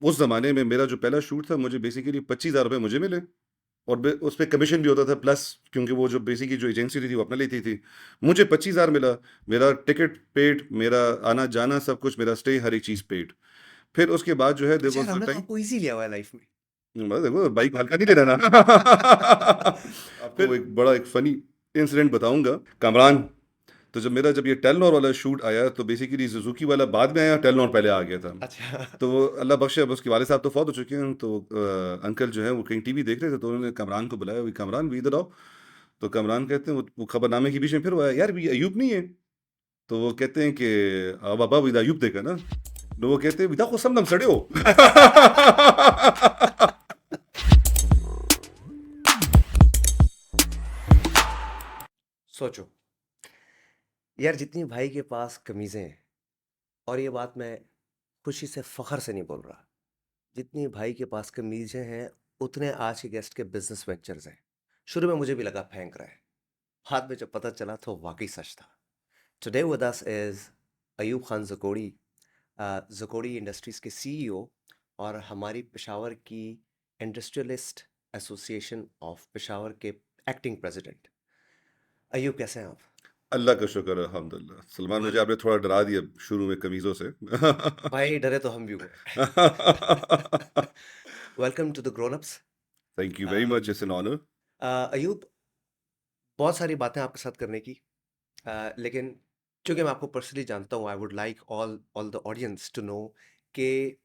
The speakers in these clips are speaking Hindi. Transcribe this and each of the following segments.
उस ज़माने में मेरा जो पहला शूट था, मुझे बेसिकली ₹25,000 मुझे मिले और बे उसपे कमीशन भी होता था प्लस, क्योंकि वो जो बेसिकली जो एजेंसी थी वो अपना लेती थी। मुझे 25,000 मिला, मेरा टिकट पेड, मेरा आना-जाना सब कुछ, मेरा स्टे हर एक चीज़ पेड। फिर उसके बाद जो है देयर अच्छा यार, वाज़ अ हमने तो टाइम। आपको इजी लिया हुआ है लाइफ में। बस देखो बाइक को हल्का नहीं लेना ना। आपको फिर एक बड़ा एक फ़नी इंसिडेंट बताऊँगा। कमरान, तो जब ये टेलनॉर वाला शूट आया तो बेसिकली सुज़ुकी वाला बाद में आया, टेलनॉर पहले आ गया था। अच्छा। तो वो अल्लाह बख्शे, अब उसके वालिद साहब तो फ़ौत हो चुके हैं, तो अंकल जो है वो कहीं टीवी देख रहे थे, तो उन्होंने कमरान को बुलाया, "ओए कमरान भी इधर आओ।" तो कमरान कहते हैं, वो खबरनामे के बीच में फिर वो आया, "यार ये अयूब नहीं है?" तो वो कहते हैं कि बाबा विद अयूब देखा ना? तो वो कहते हैं, "विदा को समदम सड़े हो।" सोचो यार, जितनी भाई के पास कमीजें हैं, और ये बात मैं खुशी से फख्र से नहीं बोल रहा, जितनी भाई के पास कमीजें हैं उतने आज के गेस्ट के बिजनेस वेंचर्स हैं। शुरू में मुझे भी लगा फेंक रहा है, बाद में जब पता चला तो वाकई सच था। Today with us is Ayub Khan Jakodi, Jakodi industries के सीईओ, और हमारी पेशावर की इंडस्ट्रियलिस्ट एसोसिएशन ऑफ पेशावर के एक्टिंग प्रेसिडेंट। अयूब, कैसे हैं आप? अल्लाह का शुक्र है, अल्हम्दुलिल्लाह। सलमान, मुझे आपने थोड़ा डरा दिया शुरू में कमीज़ों से। भाई डरे तो हम भी हुए। Welcome to the grown ups. Thank you very much, it's an honour. Ayub, बहुत सारी बातें आपके साथ करने की, लेकिन चूंकि मैं आपको पर्सनली जानता हूँ, I would like all all the audience to know कि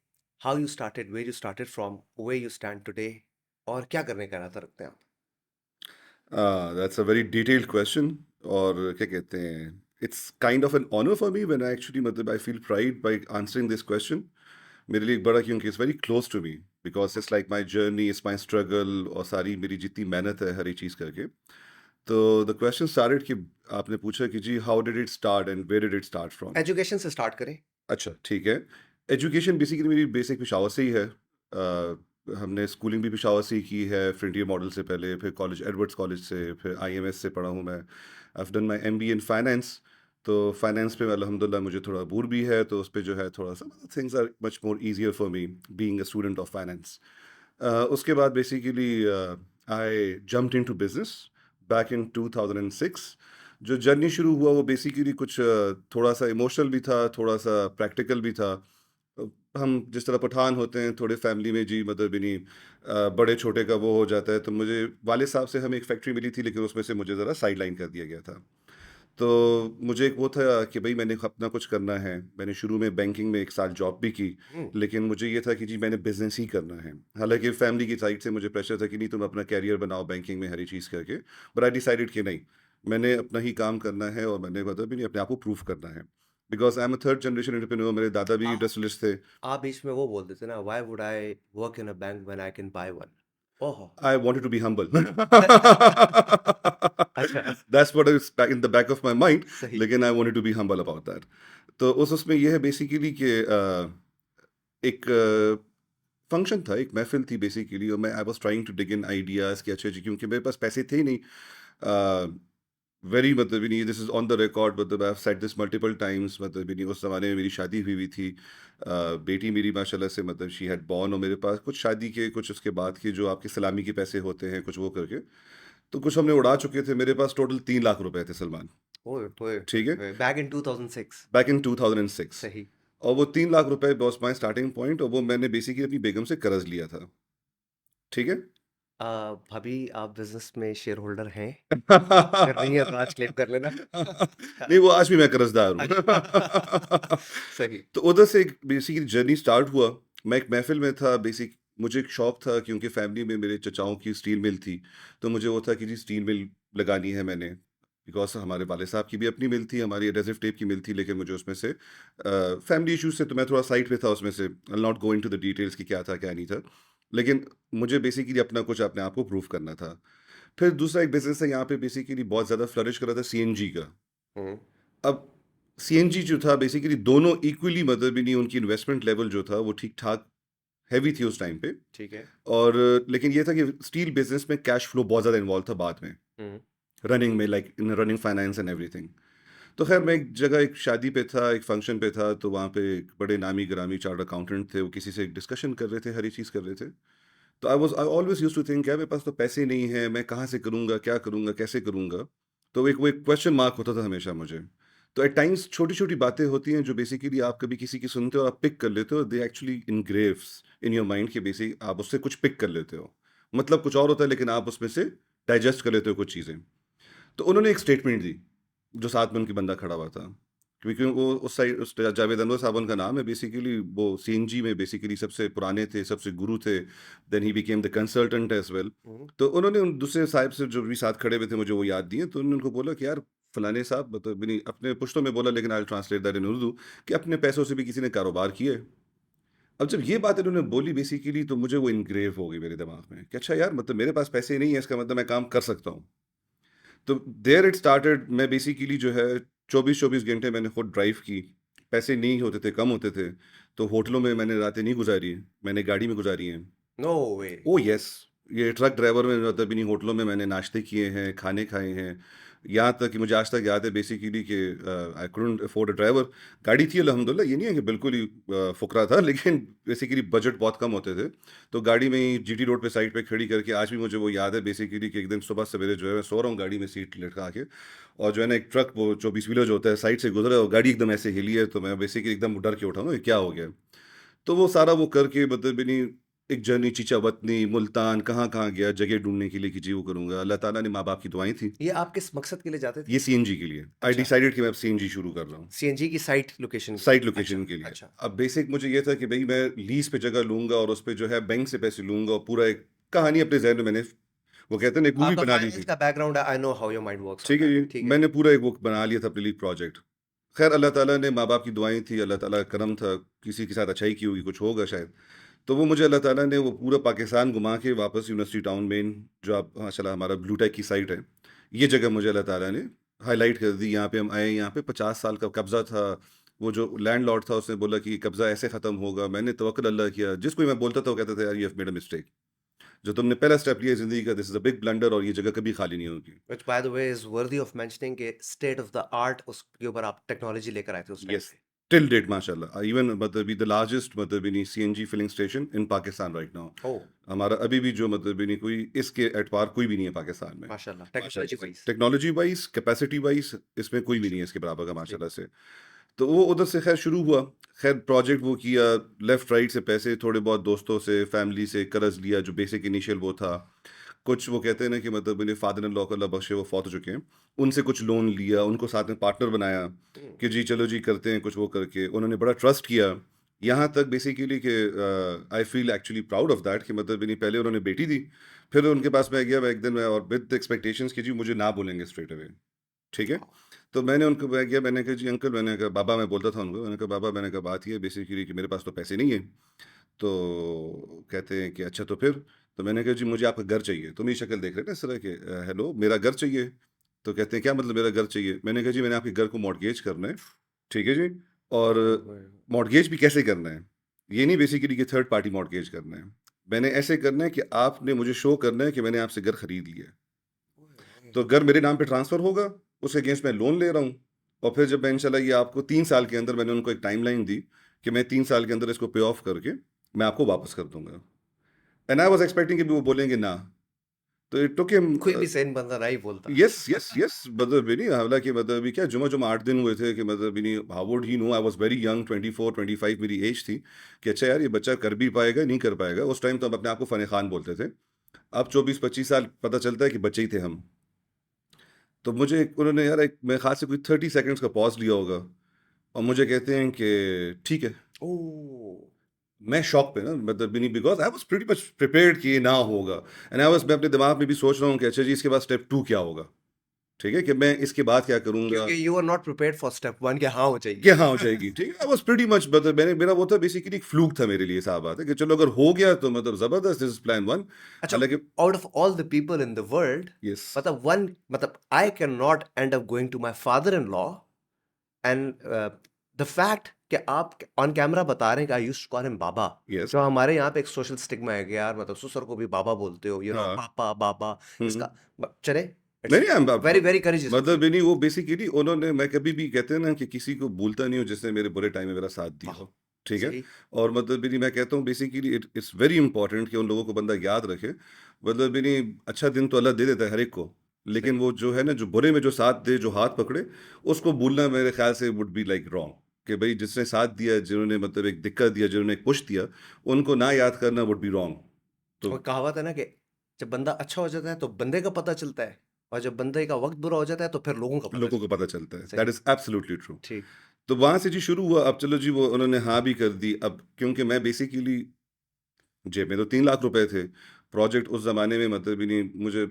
how you started, where you started from, where you stand today, और क्या करने का इरादा रखते हैं आप? That's a very detailed question, और क्या कहते हैं, it's kind of an honour for me when I actually, मतलब I feel pride by answering this question. मेरे लिए एक बड़ा, क्योंकि it's very close to me, because it's like my journey, it's my struggle, और सारी मेरी जितनी मेहनत है हर एक चीज़ करके। तो द क्वेश्चन स्टार्टेड कि आपने पूछा कि जी how did it start and where did it start from. Education से स्टार्ट करें। अच्छा, ठीक है। एजुकेशन बेसिकली मेरी बेसिक पेशावर से ही है। हमने स्कूलिंग भी पेशावर से ही की है, फ्रंटियर मॉडल से पहले, फिर कॉलेज एडवर्ड्स कॉलेज से, फिर आईएमएस से पढ़ा हूँ मैं। I have done my MBA in finance. तो फाइनेंस पे अल्हम्दुलिल्लाह मुझे थोड़ा अबूर भी है, तो उस पे जो है थोड़ा-सा things are much more easier for me being a student of finance. उसके बाद basically I jumped into business back in 2006। जो जर्नी शुरू हुआ वो बेसिकली कुछ थोड़ा-सा इमोशनल भी था, थोड़ा-सा प्रैक्टिकल भी था। अ, हम जिस तरह पठान होते हैं, थोड़े फैमिली में जी मतलब भी नहीं, बड़े-छोटे का वो हो जाता है, तो मुझे वालिद साहब से हमें एक फैक्ट्री मिली थी, लेकिन उसमें से मुझे ज़रा साइडलाइन कर दिया गया था। तो मुझे एक वो था कि भई मैंने अपना कुछ करना है। मैंने शुरू में बैंकिंग में 1 साल जॉब भी की, हम्म। लेकिन मुझे ये था कि जी मैंने बिज़नेस ही करना है। हालाँकि फैमिली की साइड से मुझे प्रेशर था कि नहीं, तुम अपना करियर बनाओ बैंकिंग में हर एक चीज़ करके। बट आई डिसाइडेड कि नहीं, मैंने अपना ही काम करना है, और मैंने मतलब भी नहीं अपने आप को प्रूव करना है। Because I am a third generation entrepreneur, मेरे दादा भी आप इंडस्ट्रियलिस्ट थे। आप बीच में वो बोल देते ना, why would I work in a bank when I can by one. ओहो। I wanted to be humble. अच्छा। That's what is back in the back of my mind. सही। लेकिन I wanted to be humble about that. तो उस उसमें ये है बेसिकली कि एक फंक्शन था, एक महफिल थी बेसिकली, और मैं I was trying to dig in ideas कि अच्छा जी, क्योंकि मेरे पास पैसे थे ही नहीं। वेरी मतलब ही नहीं, this is on the record, मतलब I have said this multiple times, मतलब ही नहीं, उस ज़माने में मेरी शादी हुई थी। बेटी मेरी माशाल्लाह से मतलब शी हैड बॉर्न, और मेरे पास कुछ शादी के, कुछ उसके बाद के जो आपके सलामी के पैसे होते हैं, कुछ वो करके, तो कुछ हमने उड़ा चुके थे। मेरे पास टोटल 3 लाख रुपए थे सलमान। ओए ओए ठीक है, ओए, बैक इन 2006। Back in 2006। सही। और वो 3 लाख रुपए वॉज माई स्टार्टिंग पॉइंट, और वो मैंने बेसिकली अपनी बेगम से कर्ज लिया था। ठीक है। भाभी, आप बिजनेस में शेयर होल्डर हैं? अगर नहीं है तो आज क्लेम कर लेना। नहीं, वो आज भी मैं कर्जदार हूँ। अच्छा। सही। तो उधर से एक बेसिकली जर्नी स्टार्ट हुआ। मैं एक महफिल में था, बेसिक मुझे एक शौक था, क्योंकि फैमिली में मेरे चचाओं की स्टील मिल थी। तो मुझे वो था कि जी स्टील मिल लगानी है मैंने, बिकॉज हमारे वाले साहब की भी अपनी मिल थी, हमारी एडेसिव टेप की मिल थी, लेकिन मुझे उसमें से फैमिली इश्यूज से तो मैं थोड़ा साइड पे था उसमें से। I not going to the details कि क्या था क्या नहीं था, लेकिन मुझे बेसिकली अपना कुछ अपने आप को प्रूव करना था। फिर दूसरा एक बिज़नेस है यहाँ पे बेसिकली बहुत ज़्यादा फ्लरिश कर रहा था, सीएनजी का। हम्म। अब सीएनजी जो था बेसिकली दोनों इक्वली, मतलब भी नहीं, उनकी इन्वेस्टमेंट लेवल जो था वो ठीक-ठाक हेवी थी उस टाइम पे। ठीक है। और लेकिन ये था कि स्टील बिज़नेस में कैश फ्लो बहुत ज़्यादा इन्वॉल्व था बाद में, हम्म। रनिंग में, like in running finance and everything. तो खैर मैं एक जगह एक शादी पे था, एक फंक्शन पे था, तो वहाँ पे एक बड़े नामी गिरामी चार्टर्ड अकाउंटेंट थे, वो किसी से एक डिस्कशन कर रहे थे, हर एक चीज़ कर रहे थे। तो I always used to think यार मेरे पास तो पैसे नहीं हैं, मैं कहाँ से करूँगा, क्या करूँगा, कैसे करूँगा? तो एक वो एक क्वेश्चन मार्क होता था हमेशा मुझे। तो एट टाइम्स छोटी-छोटी बातें होती हैं जो बेसिकली आप कभी किसी की सुनते हो और आप पिक कर लेते हो, they actually engraves in your mind कि बेसिक आप उससे कुछ पिक कर लेते हो। मतलब कुछ और होता है लेकिन आप उसमें से डाइजेस्ट कर लेते हो कुछ चीज़ें। तो उन्होंने एक स्टेटमेंट दी, जो साथ में उनके बंदा खड़ा हुआ था। क्योंकि वो उस साइड उस जावेद अनवर साहब उनका नाम है, बेसिकली वो सीएनजी में बेसिकली सबसे पुराने थे, सबसे गुरु थे, then he became the consultant as well. हुँ। तो उन्होंने उन दूसरे साहब से जो भी साथ खड़े हुए थे मुझे वो याद दिए, तो उन्होंने उनको बोला कि यार फलाने साहब मतलब नहीं अपने पुश्तो में बोला लेकिन I will translate that in Urdu कि अपने पैसों से भी किसी ने कारोबार किया है। अब जब ये बात इन्होंने बोली बेसिकली तो मुझे वो एनग्रेव हो गई मेरे दिमाग में कि अच्छा यार मतलब मेरे पास पैसे नहीं है इसका मतलब मैं काम कर सकता हूँ। तो देयर इट स्टार्टेड। मैं बेसिकली जो है 24-24 घंटे मैंने खुद ड्राइव की। पैसे नहीं होते थे, कम होते थे, तो होटलों में मैंने रातें नहीं गुज़ारी, मैंने गाड़ी में गुज़ारी हैं। नो वे! ओह येस! ये ट्रक ड्राइवर में मतलब इन्हीं होटलों में मैंने नाश्ते किए हैं, खाने खाए हैं। यहाँ तक कि मुझे आज तक याद है बेसिकली कि I couldn't afford a driver. गाड़ी थी अल्हम्दुलिल्लाह, ये नहीं है कि बिल्कुल ही फुकरा था लेकिन बेसिकली बजट बहुत कम होते थे। तो गाड़ी में ही जीटी रोड पे साइड पे खड़ी करके आज भी मुझे वो याद है बेसिकली कि एक दिन सुबह सवेरे जो है मैं सो रहा हूँ गाड़ी में सीट लटका के और जो है ना एक ट्रक वो 24 व्हीलर जो होता है साइड से गुज़रा और गाड़ी एकदम ऐसे हिली है, तो मैं बेसिकली एकदम डर के उठा हूँ, ये क्या हो गया? तो वो सारा वो करके मतलब इन्हीं एक जर्नी चीचा वतनी, मुल्तान, कहाँ-कहाँ गया जगह ढूँढने के लिए कि जी वो करूँगा। अल्लाह ताला ने माँ-बाप की दुआएँ थी। ये आप किस मकसद के लिए जाते थे? ये सीएनजी के लिए। आई अच्छा, डिसाइडेड कि मैं अब सीएनजी शुरू कर रहा हूँ, सीएनजी की साइट लोकेशन के साइट लिए। लोकेशन अच्छा, के लिए। अच्छा। अब बेसिक मुझे ये था कि भई मैं लीज़ पे जगह लूँगा और उसपे जो है बैंक से पैसे लूँगा और पूरा एक कहानी अपने ज़हन में मैंने वो कहते हैं ना एक मूवी आपका बना ली फाइनेंस थी। का बैकग्राउंड है, I know how your mind works on ठीक है दैट। जी, ठीक है। मैंने पूरा एक वो बना लिया था अपने लिए प्रोजेक्ट। ख़ैर अल्लाह ताला ने माँ-बाप की दुआएँ थी, अल्लाह ताला का करम था, किसी के साथ अच्छाई की होगी, कुछ होगा शायद। तो वो मुझे अल्लाह ताला ने वो पूरा पाकिस्तान घुमा के वापस यूनिवर्सिटी टाउन मेन जो आप माशाल्लाह हमारा ब्लू टेक की साइट है, ये जगह मुझे अल्लाह ताला ने हाइलाइट कर दी। यहाँ पे हम आए, यहाँ पे 50 साल का कब्ज़ा था। वो जो लैंडलॉर्ड था उसने बोला कि कब्ज़ा ऐसे ख़त्म होगा। मैंने तवक्कुल अल्लाह किया। जिसको भी मैं बोलता था वो कहता था यार you have made a mistake. जो तुमने पहला स्टेप लिया ज़िंदगी का, this is a big blunder और ये जगह कभी खाली नहीं होगी। Which by the way is worthy of mentioning के स्टेट ऑफ द आर्ट उसके ऊपर आप टेक्नोलॉजी लेकर आए थे उस टाइम येस, पे। टिल डेट माशाल्लाह। इवन मतलब द लार्जेस्ट मतलब यानी CNG filling station in Pakistan right now. ओह! हमारा अभी भी जो मतलब यानी कोई इसके एट पार कोई भी नहीं है पाकिस्तान में। माशाल्लाह, टेक्नोलॉजी माशाल्लाह से। Wise. Technology wise, capacity wise इसमें कोई भी नहीं है इसके बराबर का जी। माशाल्लाह से। तो वो उधर से खैर शुरू हुआ। खैर प्रोजेक्ट वो किया, लेफ्ट राइट से पैसे थोड़े बहुत दोस्तों से, फैमिली से कर्ज़ लिया जो बेसिक इनिशियल वो था। कुछ वो कहते हैं ना कि मतलब मेरे फादर इन लॉ को अल्लाह बख्शे वो फ़ौत हो चुके हैं। उनसे कुछ लोन लिया, उनको साथ में पार्टनर बनाया हुँ। कि जी चलो जी करते हैं कुछ वो करके। उन्होंने बड़ा ट्रस्ट किया। यहाँ तक बेसिकली कि I feel actually proud of that कि मतलब यानी पहले उन्होंने बेटी दी, फिर उनके पास मैं गया, मैं एक दिन मैं और विद एक्सपेक्टेशंस कि जी मुझे ना बोलेंगे स्ट्रेट अवे, ठीक है? तो मैंने उनको मैं गया, मैंने कहा जी अंकल, मैंने कहा बाबा, मैं बोलता था उनको, मैंने कहा बाबा, मैंने कहा बात ये है बेसिकली कि मेरे पास तो पैसे नहीं है। तो कहते हैं कि अच्छा तो फिर? तो मैंने कहा जी मुझे आपका घर चाहिए। तो मेरी शक्ल देख रहे हैं ना इस तरह के, हेलो मेरा घर चाहिए? तो कहते हैं क्या मतलब मेरा घर चाहिए? मैंने कहा जी मैंने आपके घर को मॉर्टगेज करना है, ठीक है जी? और मॉर्टगेज भी कैसे करना है? ये नहीं बेसिकली कि थर्ड पार्टी मॉर्टगेज करना है। मैंने ऐसे करना है कि आपने मुझे शो करना है कि मैंने आपसे घर खरीद लिया है। तो घर मेरे नाम पे ट्रांसफ़र होगा, उसके अगेंस्ट मैं लोन ले रहा हूँ और फिर जब मैं इंशाल्लाह ये आपको 3 साल के अंदर, मैंने उनको एक टाइमलाइन दी कि मैं 3 साल के अंदर इसको पे ऑफ करके मैं आपको वापस कर दूँगा। एंड आई वाज़ एक्सपेक्टिंग कि वो बोलेंगे ना। तो इट टुक हिम कोई भी सेन बंदा नहीं बोलता। येस, येस, येस, मतलब ये नहीं, हालाँकि मतलब अभी क्या जुमा-जुमा 8 दिन हुए थे कि मतलब ये नहीं, how would he know, I was very young, 24-25 मेरी एज थी कि अच्छा यार ये बच्चा कर भी पाएगा, नहीं कर पाएगा। उस टाइम तो हम अपने आप को फ़नी खान बोलते थे। अब 24-25 साल पता चलता है कि बच्चे ही थे हम। तो मुझे उन्होंने यार एक मेरे ख़्याल से कोई 30 सेकंड्स का पॉज़ लिया होगा और मुझे कहते हैं कि ठीक है। ओह! मैं शॉक पे ना, मतलब नहीं, because I was pretty much prepared कि ये ना होगा। एंड आई वाज़, मैं अपने दिमाग में भी सोच रहा हूँ कि अच्छा जी इसके बाद स्टेप 2 क्या होगा? ठीक है? कि मैं इसके बाद क्या करूँगा? क्योंकि you are not prepared for step 1 कि हाँ हो कि जाएगी। हाँ हो जाएगी, ठीक है? आई वाज़ प्रीटी मच, मतलब मैंने, मेरा वो था बेसिकली एक फ्लूक था मेरे लिए, साफ बात है कि चलो अगर हो गया तो मतलब ज़बरदस्त, दिस इज़ प्लान 1। अच्छा, हालाँकि out of all the people in the world yes, मतलब वन मतलब I can not end up going to my father in law and the fact कि आप ऑन कैमरा बता रहे हैं कि I used to call him बाबा, यस, जो हमारे यहाँ पे एक सोशल स्टिग्मा है कि यार मतलब ससुर को भी बाबा बोलते हो, यू नो हाँ, पापा बाबा हुँ, इसका चले इट्स नहीं नहीं वेरी वेरी करेजियस। मतलब नहीं, वो बेसिकली उन्होंने, मैं कभी भी कहते हैं ना कि किसी को भूलता नहीं हूँ जिसने मेरे बुरे टाइम में मेरा साथ दिया वाह, हो, ठीक है। सही। और मतलब नहीं, मैं कहता हूँ बेसिकली इट्स वेरी इंपॉर्टेंट कि उन लोगों को बंदा याद रखे। मतलब नहीं, अच्छा दिन तो अल्लाह दे देता है हर एक को, लेकिन सही। वो जो है ना, जो बुरे में जो साथ दे, जो हाथ पकड़े, उसको भूलना मेरे ख्याल से वुड बी लाइक रॉन्ग। कि भाई जिसने साथ दिया, जिन्होंने मतलब एक दिक्कत दिया, जिन्होंने एक पुश दिया, उनको ना याद करना वुड बी रॉन्ग। तो और कहावत है ना कि जब बंदा अच्छा हो जाता है तो बंदे का पता चलता है, और जब बंदे का वक्त बुरा हो जाता है तो फिर लोगों का पता लोगों को चलता पता चलता है, है। सही। That is absolutely true. ठीक। तो वहां से जी शुरू हुआ। अब चलो जी, वो उन्होंने हाँ भी कर दी। अब क्योंकि मैं बेसिकली, जेब में तो 3 लाख रुपए थे। प्रोजेक्ट उस जमाने में मतलब भी नहीं मुझे,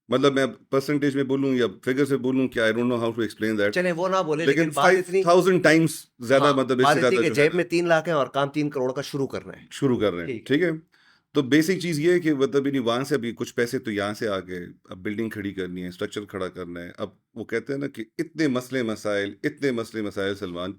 मतलब मैं परसेंटेज में बोलूं या फिगर से बोलूं कि I don't know how to explain that, चलें वो ना बोले, लेकिन लेकिन बात इतनी, 5,000 टाइम्स ज्यादा, हाँ, मतलब बात इससे इतनी ज्यादा कि जो है जेब ना में 3 लाख है और काम 3 करोड़ का शुरू करना है। शुरू कर रहे हैं, ठीक। ठीक है। तो बेसिक चीज ये है कि मतलब नहीं, वहां से अभी कुछ पैसे तो यहाँ से आ गए। अब बिल्डिंग खड़ी करनी है, स्ट्रक्चर खड़ा करना है। अब वो कहते हैं ना कि इतने मसले मसाइल सलमान,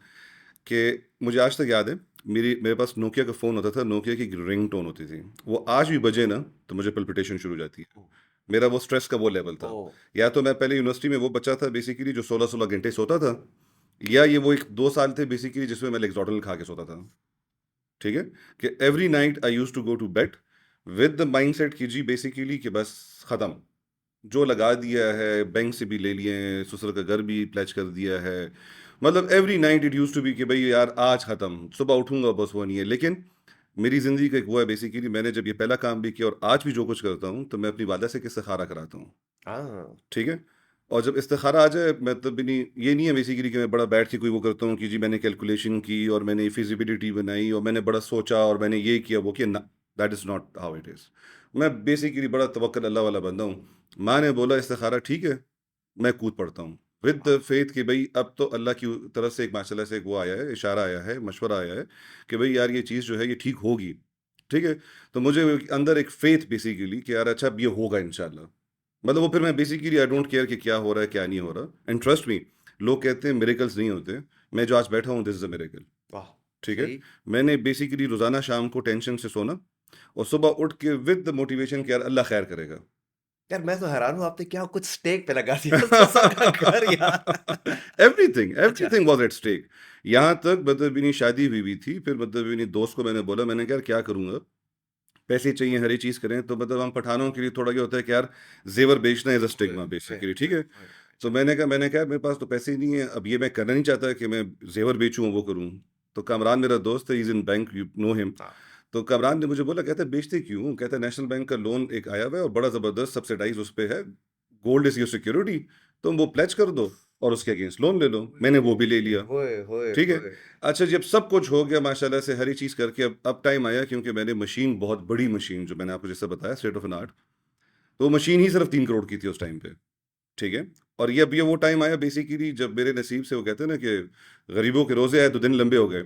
कि मुझे आज तक याद है, मेरे पास नोकिया का फ़ोन होता था। नोकिया की रिंग टोन होती थी, वो आज भी बजे ना तो मुझे पल्पिटेशन शुरू हो जाती है। मेरा वो स्ट्रेस का वो लेवल था। ओ। या तो मैं पहले यूनिवर्सिटी में वो बच्चा था बेसिकली जो 16-16 घंटे सोता था, या ये वो एक 2 साल थे बेसिकली जिसमें मैं लेक्सोटल खा के सोता था, ठीक है। कि every night I use to go to bed with the mindset की जी बेसिकली कि बस ख़त्म, जो लगा दिया है, बैंक से भी ले लिए हैं, ससुर का घर भी प्लेज कर दिया है। मतलब every night it use to be कि भाई यार आज ख़त्म, सुबह उठूंगा बस वो नहीं है। लेकिन मेरी ज़िंदगी का एक वो है बेसिकली, मैंने जब ये पहला काम भी किया और आज भी जो कुछ करता हूँ, तो मैं अपनी वादा से इस्तिखारा कराता हूँ, हाँ। ठीक है। और जब इस्तिखारा आ जाए, मतलब भी नहीं, ये नहीं है बेसिकली कि मैं बड़ा बैठ के कोई वो करता हूँ कि जी मैंने कैलकुलेशन की और मैंने फिजिबिलिटी बनाई और मैंने बड़ा सोचा और मैंने ये किया वो किया ना, that is not how it is. मैं बेसिकली बड़ा तवक्कल अल्लाह वाला बंदा हूँ। माँ ने बोला इस्तिखारा ठीक है, मैं कूद पड़ता हूँ विद द फेथ कि भाई अब तो अल्लाह की तरफ से एक माशाल्लाह से एक वो आया है, इशारा आया है, मशवरा आया है कि भाई यार ये चीज़ जो है ये ठीक होगी, ठीक है। तो मुझे अंदर एक फेथ बेसिकली कि यार अच्छा अब ये होगा इंशाल्लाह। मतलब वो फिर मैं बेसिकली आई डोंट केयर कि क्या हो रहा है क्या नहीं हो रहा। एंड ट्रस्ट मी, लोग कहते हैं मिरेकल्स नहीं होते, मैं जो आज बैठा हूँ दिस इज अ मिरेकल, वाह। ठीक है। सही। मैंने बेसिकली रोजाना शाम को टेंशन से सोना और सुबह उठ के विद द मोटिवेशन कि यार अल्लाह खैर करेगा। यार मैं तो हैरान हूँ, आपने क्या कुछ स्टेक पे लगा दिया ससुर का घर यार। एवरीथिंग अच्छा। Everything was at stake. यहाँ तक मतलब भी नहीं, शादी हुई भी थी, फिर मतलब भी नहीं, दोस्त को मैंने बोला, मैंने कहा यार क्या करूंगा, पैसे चाहिए, हर एक चीज़ करें। तो मतलब हम पठानों के लिए थोड़ा ये होता है कि यार जेवर बेचना इज अ ओए, स्टिग्मा ओए, बेसिकली, ठीक ओए, है। ओए। तो अच्छा। मैंने कहा मेरे पास तो पैसे ही नहीं है, अब ये मैं करना नहीं चाहता कि मैं जेवर बेचूं वो करूं। तो कामरान मेरा दोस्त है, is in bank, you know him. हाँ। तो कामरान ने मुझे बोला, कहता है बेचते क्यों, कहता है नेशनल बैंक का लोन एक आया हुआ है और बड़ा ज़बरदस्त सब्सिडाइज उस पे है, गोल्ड इज योर सिक्योरिटी, तुम वो प्लेज कर दो और उसके अगेंस्ट लोन ले लो। मैंने वो भी ले लिया, होए, होए, ठीक है। होए। अच्छा जब सब कुछ हो गया माशाल्लाह से, हर एक चीज़ करके, अब टाइम आया, क्योंकि मैंने मशीन, बहुत बड़ी मशीन जो मैंने आपको जैसे बताया स्टेट ऑफ एन आर्ट, तो वो मशीन ही सिर्फ 3 करोड़ की थी उस टाइम पे, ठीक है। और ये अब ये वो टाइम आया बेसिकली जब मेरे नसीब से, वो कहते हैं ना कि गरीबों के रोजे आए तो दिन लंबे हो गए।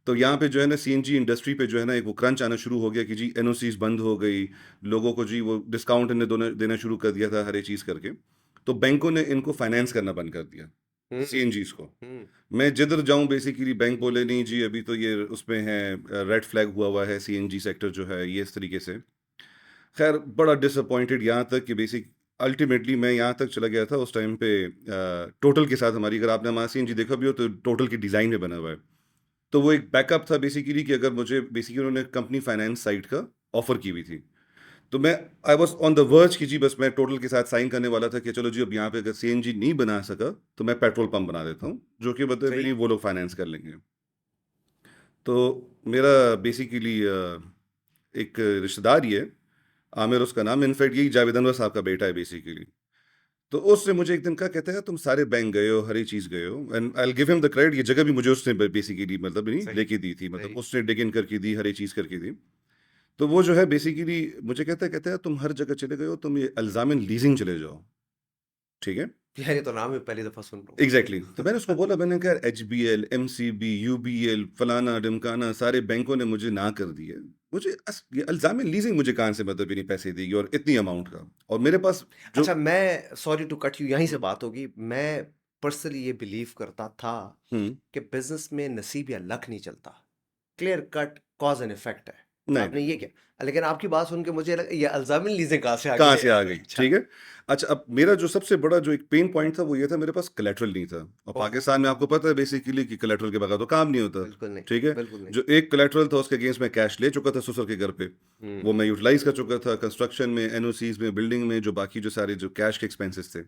तो यहाँ पे जो है ना सीएनजी इंडस्ट्री पे जो है ना एक वो क्रंच आना शुरू हो गया कि जी एनओसीज बंद हो गई, लोगों को जी वो डिस्काउंट इन्हें देना शुरू कर दिया था हर एक चीज़ करके। तो बैंकों ने इनको फाइनेंस करना बंद कर दिया, हुँ, सीएनजीज को। हुँ। मैं जिधर जाऊं बेसिकली बैंक बोले नहीं जी अभी तो ये उसमें है, रेड फ्लैग हुआ है सीएनजी सेक्टर जो है ये, इस तरीके से। खैर बड़ा डिसअपॉइंटेड, यहाँ तक कि बेसिक अल्टीमेटली मैं यहाँ तक चला गया था उस टाइम पे। टोटल के साथ हमारी, अगर आपने हमारा सीएनजी देखा भी हो तो टोटल की डिज़ाइन में बना हुआ है। तो वो एक बैकअप था बेसिकली कि अगर मुझे बेसिकली उन्होंने कंपनी फाइनेंस साइट का ऑफर की हुई थी, तो मैं I was on the verge कि जी बस मैं टोटल के साथ साइन करने वाला था कि चलो जी अब यहाँ पे अगर सीएनजी नहीं बना सका तो मैं पेट्रोल पंप बना देता हूँ, जो कि मतलब भी सही। नहीं वो लोग फाइनेंस कर लेंगे। तो मेरा बेसिकली एक रिश्तेदार ही है, आमिर उसका नाम, इनफैक्ट यही जावेद अनवर साहब का बेटा है बेसिकली। तो उसने मुझे एक दिन कहा, कहता है तुम सारे बैंक गए हो, हर एक चीज़ गए हो, and I will give him the credit, ये जगह भी मुझे उसने बेसिकली मतलब नहीं सही, लेके दी थी, मतलब सही। उसने डिग इन करके दी, हर एक चीज़ करके दी। तो वो जो है बेसिकली मुझे कहता है तुम हर जगह चले गए हो, तुम ये अल्जामिन लीजिंग चले जाओ, ठीक है। यार ये तो नाम ही पहली दफ़ा सुन रहा हूँ। एग्जैक्टली तो मैंने उसको बोला, मैंने कहा HBL, MCB, UBL, फलाना ढिमकाना सारे बैंकों ने मुझे ना कर दी है। मुझे ये अल्जामिन लीजिंग मुझे कहाँ से मतलब इन्हीं पैसे देगी और इतनी अमाउंट का, और मेरे पास जो। अच्छा, मैं सॉरी टू कट यू, यहीं से बात होगी। मैं पर्सनली ये बिलीव करता था हम्म। कि बिज़नेस में नसीब या लक नहीं चलता। Clear cut cause and effect है। नहीं, आपने नहीं। ये किया। लेकिन आपकी बात सुन के मुझे लगा ये अल्ज़ामिन लीज़ें कहाँ से आ कहाँ गई? से आ गई, अच्छा, ठीक है? अच्छा, अब मेरा जो सबसे बड़ा जो एक पेन पॉइंट था वो ये था, मेरे पास कोलैटरल नहीं था, और ओह! पाकिस्तान में आपको पता है बेसिकली कि कोलैटरल के बगैर तो काम नहीं होता, बिल्कुल नहीं, ठीक है? बिल्कुल नहीं। जो एक कोलैटरल था उसके अगेंस्ट मैं कैश ले चुका था ससुर के घर पे, हुँ, वो मैं यूटिलाइज़ कर चुका था कंस्ट्रक्शन में, एनओसीज़ में, बिल्डिंग में, जो बाकी जो सारे जो कैश के एक्सपेंसेस थे।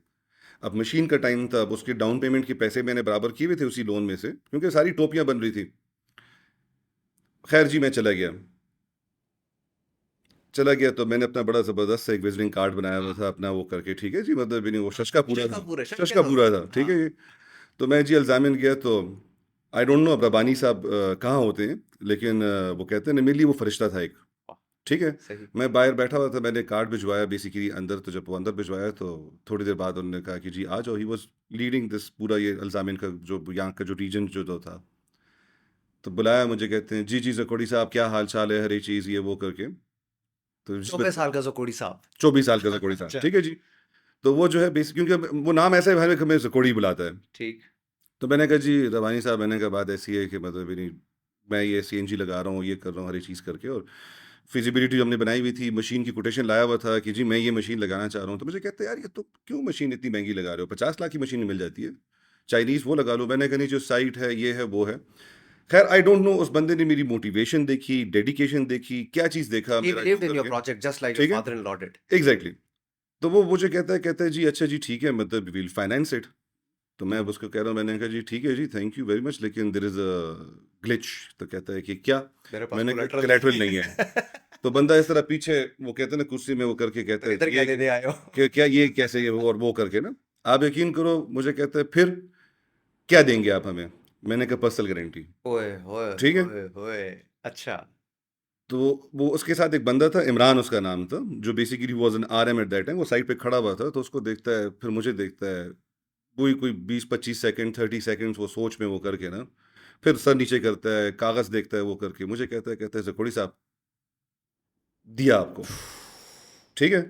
अब मशीन का टाइम था, अब उसके डाउन पेमेंट के पैसे मैंने बराबर किए हुए थे उसी लोन में से, क्योंकि सारी टोपियाँ बन रही थी। खैर जी, मैं चला गया तो मैंने अपना बड़ा ज़बरदस्त सा एक विज़िटिंग कार्ड बनाया हुआ था अपना, वो करके, ठीक है जी, मतलब यानी वो शश का पूरा शक का था, पूरा शक शश के का साथ। पूरा था, ठीक हाँ, है जी। तो मैं जी अल्ज़ामिन गया तो आई डोंट नो अब रब्बानी साहब कहाँ होते हैं, लेकिन वो कहते हैं ना, मेरे लिए वो फ़रिश्ता था एक, वाह! ठीक है। सही। मैं बाहर बैठा हुआ था, मैंने कार्ड भिजवाया बेसिकली अंदर, तो जब वो अंदर भिजवाया तो थोड़ी देर बाद उन्होंने कहा कि जी आ जाओ, ही वाज़ लीडिंग दिस पूरा ये अल्ज़ामिन का जो यहाँ का जो रीजन जो था। तो बुलाया मुझे, कहते हैं जी, जी ज़कोड़ी साहब क्या हाल-चाल है, हर एक चीज़ ये वो करके। तो जिसमें 24 साल का ज़कोड़ी साहब। 24 साल का ज़कोड़ी साहब, अच्छा, ठीक है जी। तो वो जो है क्योंकि वो नाम ऐसा है, हमें ज़कोड़ी बुलाता है। ठीक। तो मैंने कहा जी रवानी साहब, मैंने कहा बात ऐसी है कि मतलब यानी मैं ये सीएनजी लगा रहा हूँ, ये कर रहा हूँ, हर एक चीज़ करके, और फिजिबिलिटी जो हमने बनाई हुई थी, मशीन की कोटेशन लाया हुआ था कि जी मैं ये मशीन लगाना चाह रहा हूँ। तो मुझे कहते हैं यार ये तो क्यों मशीन इतनी महंगी लगा रहे हो, 50 लाख की मशीन मिल जाती है, चाइनीज़ वो लगा लो। मैंने कहा नहीं, जो साइट है ये है वो है। खैर आई डोंट नो, उस बंदे ने मेरी मोटिवेशन देखी, डेडिकेशन देखी, क्या चीज़ देखा He मेरा यूँ believed in your करके, project just like your ठीक है, father-in-law did. एग्जैक्टली। तो वो मुझे कहता है जी अच्छा जी ठीक है, मतलब वील फाइनेंस इट। तो मैं अब हुँ, उसको कह रहा हूँ, मैंने कहा जी ठीक है जी, थैंक यू वेरी मच, लेकिन देयर इज़ अ ग्लिच। तो कहता है कि क्या? मेरे पास मैंने कहा कोलैटरल कोलैटरल नहीं नहीं है। है। तो बंदा इस तरह पीछे, वो कहते हैं ना कुर्सी में वो करके, कहता तो है इधर क्या ये लेने आए हो? कि क्या ये कैसे, ये वो और वो करके ना, आप यकीन करो, मुझे कहता है फिर क्या देंगे आप हमें? मैंने कहा पर्सनल गारंटी, ओए होए, ठीक है। होए, होए! अच्छा, तो वो उसके साथ एक बंदा था, इमरान उसका नाम था, जो basically was an RM at that time, वो साइड पे खड़ा हुआ था। तो उसको देखता है, फिर मुझे देखता है, कोई कोई 20-25 सेकंड, 30 सेकंड्स वो सोच में वो करके ना, फिर सर नीचे करता है, कागज़ देखता है वो करके, मुझे कहता है ज़कोड़ी साहब, दिया आपको, ठीक है?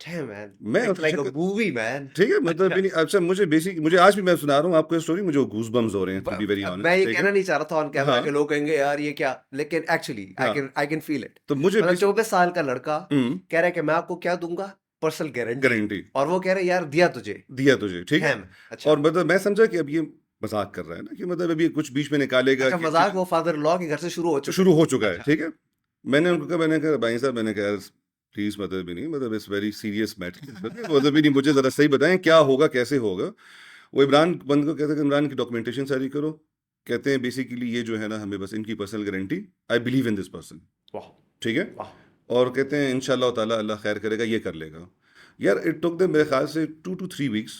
Dam man! मैं इट्स उसकी लाइक अ शक्ल, मूवी मैन। ठीक है, मतलब अच्छा, यानी अच्छा, मुझे आज भी मैं सुना रहा हूँ आपको ये स्टोरी, मुझे गूज़बम्प्स हो रहे हैं, टू बी वेरी अब मैं ऑनेस्ट, ये ठीक है? कहना नहीं चाह रहा था ऑन कैमरा हाँ, कि लोग कहेंगे यार ये क्या? लेकिन एक्चुअली हाँ, आई कैन फील इट। तो मुझे मतलब बेसिक 24 साल का लड़का हुँ, कह रहा है कि मैं आपको क्या दूँगा? Personal guarantee. गारंटी, और वो कह रहे हैं यार दिया तुझे। दिया तुझे, ठीक है? डैम! अच्छा। और मतलब मैं समझा कि अब ये मज़ाक कर रहा है ना, कि मतलब अभी ये कुछ बीच में निकालेगा अच्छा कि अच्छा मज़ाक वो फादर इन लॉ के घर से शुरू हो चुका शुरू है। हो चुका है, अच्छा, ठीक है? मैंने कहा भाई साहब, मैंने कहा यार प्लीज़, मतलब भी नहीं, मतलब इट्स वेरी सीरियस मैटर, मतलब भी नहीं, मुझे ज़रा सही बताएँ क्या होगा, कैसे होगा? वो इमरान बंद को कहते हैं कि इमरान की डॉक्यूमेंटेशन सारी करो। कहते हैं बेसिकली ये जो है ना, हमें बस इनकी personal guarantee, I believe in this person, वाह! ठीक है? वाह! और कहते हैं इंशाअल्लाह ताला अल्लाह खैर करेगा, ये कर लेगा। यार इट टुक देम मेरे ख़्याल से 2 टू 3 वीक्स,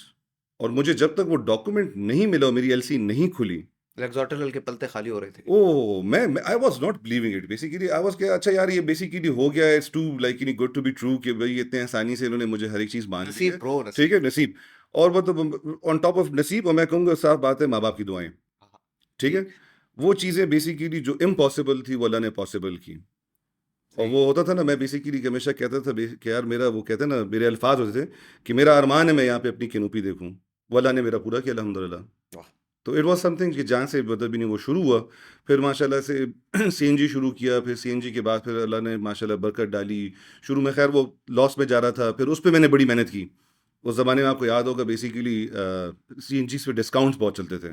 और मुझे जब तक वो डॉक्यूमेंट नहीं मिला और मेरी एलसी नहीं खुली, लेक्सॉटरल के पलते खाली हो रहे थे। ओह! मैं I was not believing it, basically I was क्या, अच्छा यार ये बेसिकली हो गया है, it's too like you good to be true, कि भई इतने आसानी से इन्होंने मुझे हर एक चीज़ मान ली नसीब है, ब्रो ठीक नसीब। है, नसीब। और मतलब ऑन टॉप ऑफ नसीब, और मैं कहूँगा साफ़ बात है, माँ-बाप की दुआएँ, हाँ, हाँ, ठीक है? ठीक, वो चीज़ें बेसिकली जो इम्पॉसिबल थी, वो अल्लाह ने पॉसिबल की। और सही। वो होता था ना, मैं बेसिकली हमेशा कहता था कि यार मेरा, वो कहते हैं ना, मेरे अल्फाज होते थे कि मेरा अरमान है मैं यहाँ पे अपनी कैनोपी देखूँ। वो अल्लाह ने मेरा पूरा किया, अल्हम्दुलिल्लाह। वाह! तो इट वाज़ समथिंग कि जहाँ से मतलब नहीं वो शुरू हुआ, फिर माशाल्लाह से सीएनजी शुरू किया, फिर सीएनजी के बाद फिर अल्लाह ने माशाल्लाह बरकत डाली। शुरू में खैर वो लॉस में जा रहा था, फिर उस पे मैंने बड़ी मेहनत की। उस ज़माने में आपको याद होगा बेसिकली सीएनजीज़ पे डिस्काउंट्स बहुत चलते थे।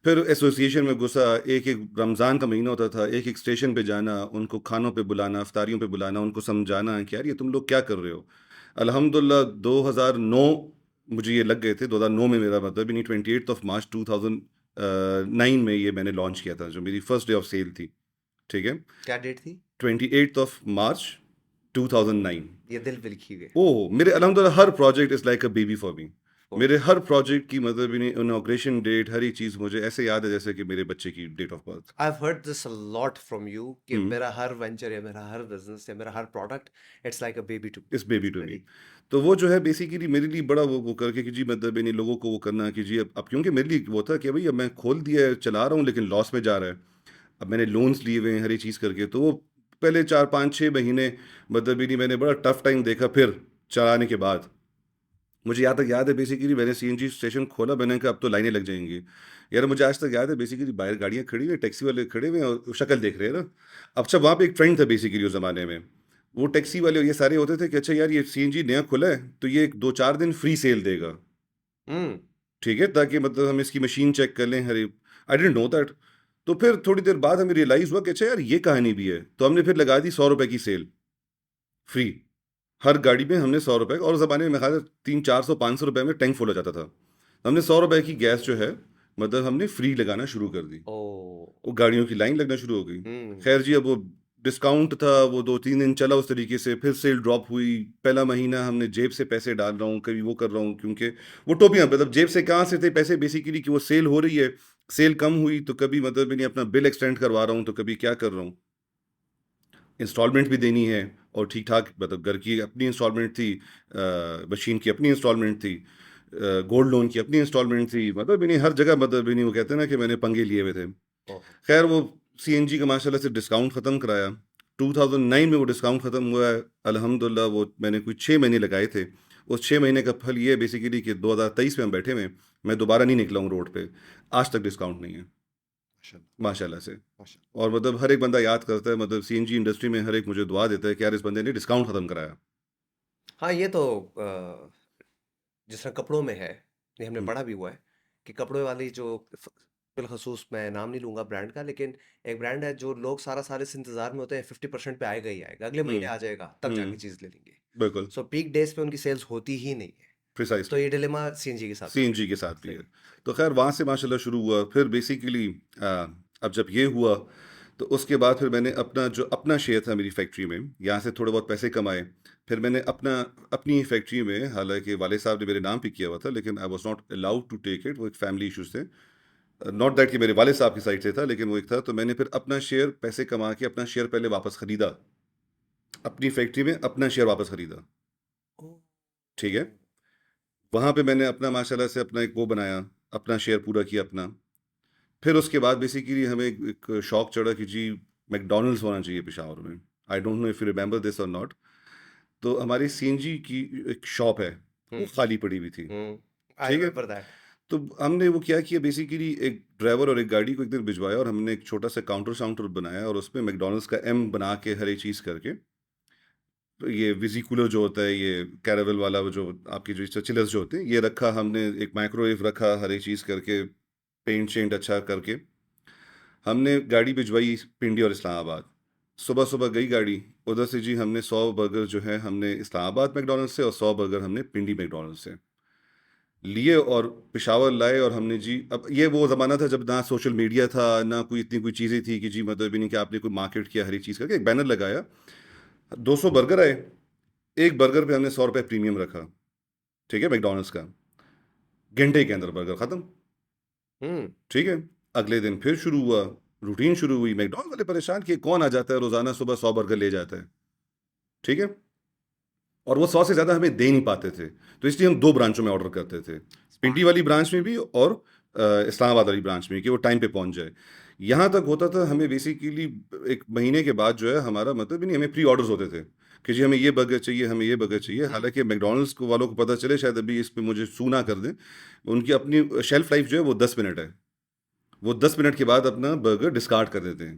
फिर एसोसिएशन में घुसा, एक-एक रमज़ान का महीना होता था, एक-एक स्टेशन पे जाना, उनको खानों पे बुलाना, इफ्तारियों पे बुलाना, उनको समझाना कि यार ये तुम लोग क्या कर रहे हो? अल्हम्दुलिल्लाह 2009 मुझे ये लग गए थे, 2009 में मेरा मतलब यानी 28th ऑफ मार्च 2009 में ये मैंने लॉन्च किया था, जो मेरी फर्स्ट डे ऑफ सेल थी, ठीक है? क्या डेट थी? 28th of March 2009। ये दिल पे लिखी हुई है। ओह! मेरे अल्हम्दुलिल्लाह हर project is like a baby for me. ओह! मेरे हर प्रोजेक्ट की मतलब यानी इनॉग्रेशन डेट, हर एक चीज़ मुझे ऐसे याद है जैसे कि मेरे बच्चे की date of birth. I have heard this a lot from you कि हुँ, मेरा हर वेंचर या मेरा हर बिज़नेस या मेरा हर product it's like a baby to me. It's baby to me. Really. तो वो जो है बेसिकली मेरे लिए बड़ा वो करके कि जी मतलब यानी लोगों को वो करना कि जी अब क्योंकि मेरे लिए वो था कि भई अब मैं खोल दिया है, चला रहा हूँ लेकिन लॉस में जा रहा है। अब मैंने लोन्स लिए हुए हैं, हर एक चीज़ करके, तो वो पहले 4, 5, 6 महीने मतलब यानी मैंने बड़ा टफ टाइम देखा फिर चलाने के बाद। मुझे यहाँ तक याद है बेसिकली मैंने सीएनजी स्टेशन खोला, मैंने कहा अब तो लाइनें लग जाएँगी। यार मुझे आज तक याद है बेसिकली बाहर गाड़ियाँ खड़ी हैं, टैक्सी वाले खड़े हुए हैं और शक्ल देख रहे हैं ना। अच्छा वहाँ पे एक ट्रेंड था बेसिकली उस ज़माने में। वो टैक्सी वाले और ये सारे होते थे कि अच्छा यार ये सीएनजी नया खुला है, तो ये 2-4 दिन फ्री सेल देगा। हुँ। ठीक है? ताकि मतलब हम इसकी मशीन चेक कर लें, अरे आई डिडन्ट नो दैट। तो फिर थोड़ी देर बाद हमें रियलाइज़ हुआ कि अच्छा यार ये कहानी भी है। तो हमने फिर लगा दी ₹100 की सेल, फ्री। हर गाड़ी में हमने ₹100 का, और उस ज़माने में मेरे ख़्याल है 300, 400, ₹500 में टैंक फुल हो जाता था। हमने ₹100 की गैस जो है मतलब हमने फ्री लगाना शुरू कर दी। ओह! वो गाड़ियों की लाइन लगना शुरू हो गई। हुँ। ख़ैर जी अब वो डिस्काउंट था, वो 2-3 दिन चला उस तरीके से, फिर सेल ड्रॉप हुई। पहला महीना हमने जेब से पैसे डाल रहा हूँ, कभी वो कर रहा हूँ, क्योंकि वो टोपियाँ मतलब जेब से कहाँ से थे पैसे बेसिकली कि वो सेल हो रही है, सेल कम हुई तो कभी मतलब मैंने अपना बिल एक्सटेंड करवा रहा हूँ, तो कभी क्या कर रहा हूँ। इंस्टॉलमेंट भी देनी है और ठीक-ठाक मतलब घर की अपनी इंस्टॉलमेंट थी, मशीन की अपनी इंस्टॉलमेंट थी, गोल्ड लोन की अपनी इंस्टॉलमेंट थी, मतलब मैंने हर जगह मतलब मैंने वो कहते हैं ना कि मैंने पंगे लिए हुए थे। ओह! खैर वो सीएनजी का माशाल्लाह से डिस्काउंट ख़त्म कराया। 2009 में वो डिस्काउंट ख़त्म हुआ है। अल्हम्दुलिल्लाह वो मैंने कुछ 6 महीने लगाए थे। उस 6 महीने का फल ये है बेसिकली कि 2023 में हम बैठे हुए हैं, मैं दोबारा नहीं निकला हूँ रोड पे। आज तक डिस्काउंट नहीं है, माशाल्लाह, माशाल्लाह से। माशाल्लाह। और मतलब हर एक बंदा याद करता है, मतलब सीएनजी इंडस्ट्री में हर एक मुझे दुआ देता है कि यार इस बंदे ने डिस्काउंट ख़त्म कराया। हाँ, ये तो जिस तरह कपड़ों में है, ये हमने हुँ, पढ़ा भी हुआ है कि कपड़ों वाली जो बिलखसूस मैं नाम नहीं लूँगा ब्रांड का, लेकिन एक ब्रांड है जो लोग सारा साल इस इंतज़ार में होते हैं 50% पे आएगा ही आएगा, अगले हुँ, महीने आ जाएगा, तब जाके हुँ, चीज़ ले लेंगे। बिल्कुल, सो पीक डेज़ पे उनकी सेल्स होती ही नहीं है। तो प्रिसाइज़ली। ये डिलेमा सीएनजी के साथ भी है। सीएनजी के साथ भी है। सही। तो ख़ैर वहाँ से माशाल्लाह शुरू हुआ, फिर बेसिकली अब जब ये हुआ, तो उसके बाद फिर मैंने अपना जो अपना शेयर था मेरी फैक्ट्री में, यहाँ से थोड़े बहुत पैसे कमाए। फिर मैंने अपनी फैक्ट्री में, हालाँकि वाले साहब ने मेरे नाम पे किया हुआ था, लेकिन I was not allowed to take it, वो एक फैमिली इश्यूज़ थे। नॉट दैट कि मेरे वाले साहब की साइड से था, लेकिन वो एक था, तो मैंने फिर अपना शेयर पैसे कमा के अपना शेयर पहले वापस खरीदा। अपनी फैक्ट्री में अपना शेयर वापस खरीदा, ओह! ठीक है? वहाँ पे मैंने अपना माशाल्लाह से अपना एक वो बनाया, अपना शेयर पूरा किया अपना। फिर उसके बाद बेसिकली हमें एक शौक चढ़ा कि जी मैकडॉनल्ड्स होना चाहिए पेशावर में। आई don't know if you remember this और नॉट। तो हमारी सीएनजी की एक शॉप है, हुँ, वो खाली पड़ी हुई थी, हुँ। आई ठीक है? Remember that. तो हमने वो क्या किया बेसिकली, एक ड्राइवर और एक गाड़ी को एक दिन भिजवाया और हमने एक छोटा-सा काउंटर-शाउंटर बनाया और उसपे मैकडॉनल्ड्स का एम बना के हर एक चीज़ करके, तो ये वेसिकुलर जो होता है, ये कैरावल वाला वो जो आपकी जो चिलर्स जो होते हैं, ये रखा हमने, एक माइक्रोवेव रखा, हर एक चीज़ करके, पेंट-शेंट अच्छा करके हमने गाड़ी भिजवाई पिंडी और इस्लामाबाद। सुबह-सुबह गई गाड़ी, उधर से जी हमने 100 बर्गर जो है हमने इस्लामाबाद मैकडॉनल्ड्स से और 100 बर्गर हमने पिंडी मैकडॉनल्ड्स से लिए और पेशावर लाए, और हमने जी अब ये वो ज़माना था जब ना सोशल मीडिया था, ना कोई इतनी कोई चीज़ें थी कि जी मतलब भी नहीं कि आपने कोई मार्केट किया, हर एक चीज़ करके एक बैनर लगाया, 200 बर्गर आए, एक बर्गर पे हमने ₹100 प्रीमियम रखा, ठीक है, मैकडॉनल्ड्स का। घंटे के अंदर बर्गर खत्म, हुँ। ठीक है। अगले दिन फिर शुरू हुआ, रूटीन शुरू हुई, मैकडॉनल्ड्स वाले परेशान कि कौन आ जाता है रोज़ाना सुबह 100 बर्गर ले जाता है, ठीक है। और वो 100 से ज़्यादा हमें दे नहीं पाते थे, तो इसलिए हम 2 ब्रांचों में ऑर्डर करते थे। पिंडी स्मार्ट। वाली ब्रांच में भी और इस्लामाबाद वाली ब्रांच में, कि वो टाइम पे पहुँच जाए। यहाँ तक होता था हमें बेसिकली 1 महीने के बाद जो है हमारा मतलब ही नहीं, हमें प्री ऑर्डर्स होते थे कि जी हमें ये बर्गर चाहिए, हमें ये बर्गर चाहिए। हुँ। हालाँकि मैकडॉनल्ड्स को वालों को पता चले शायद अभी इस पे मुझे सू ना कर दें, उनकी अपनी शेल्फ लाइफ जो है वो 10 मिनट है। वो 10 मिनट के बाद अपना बर्गर डिस्कार्ड कर देते हैं,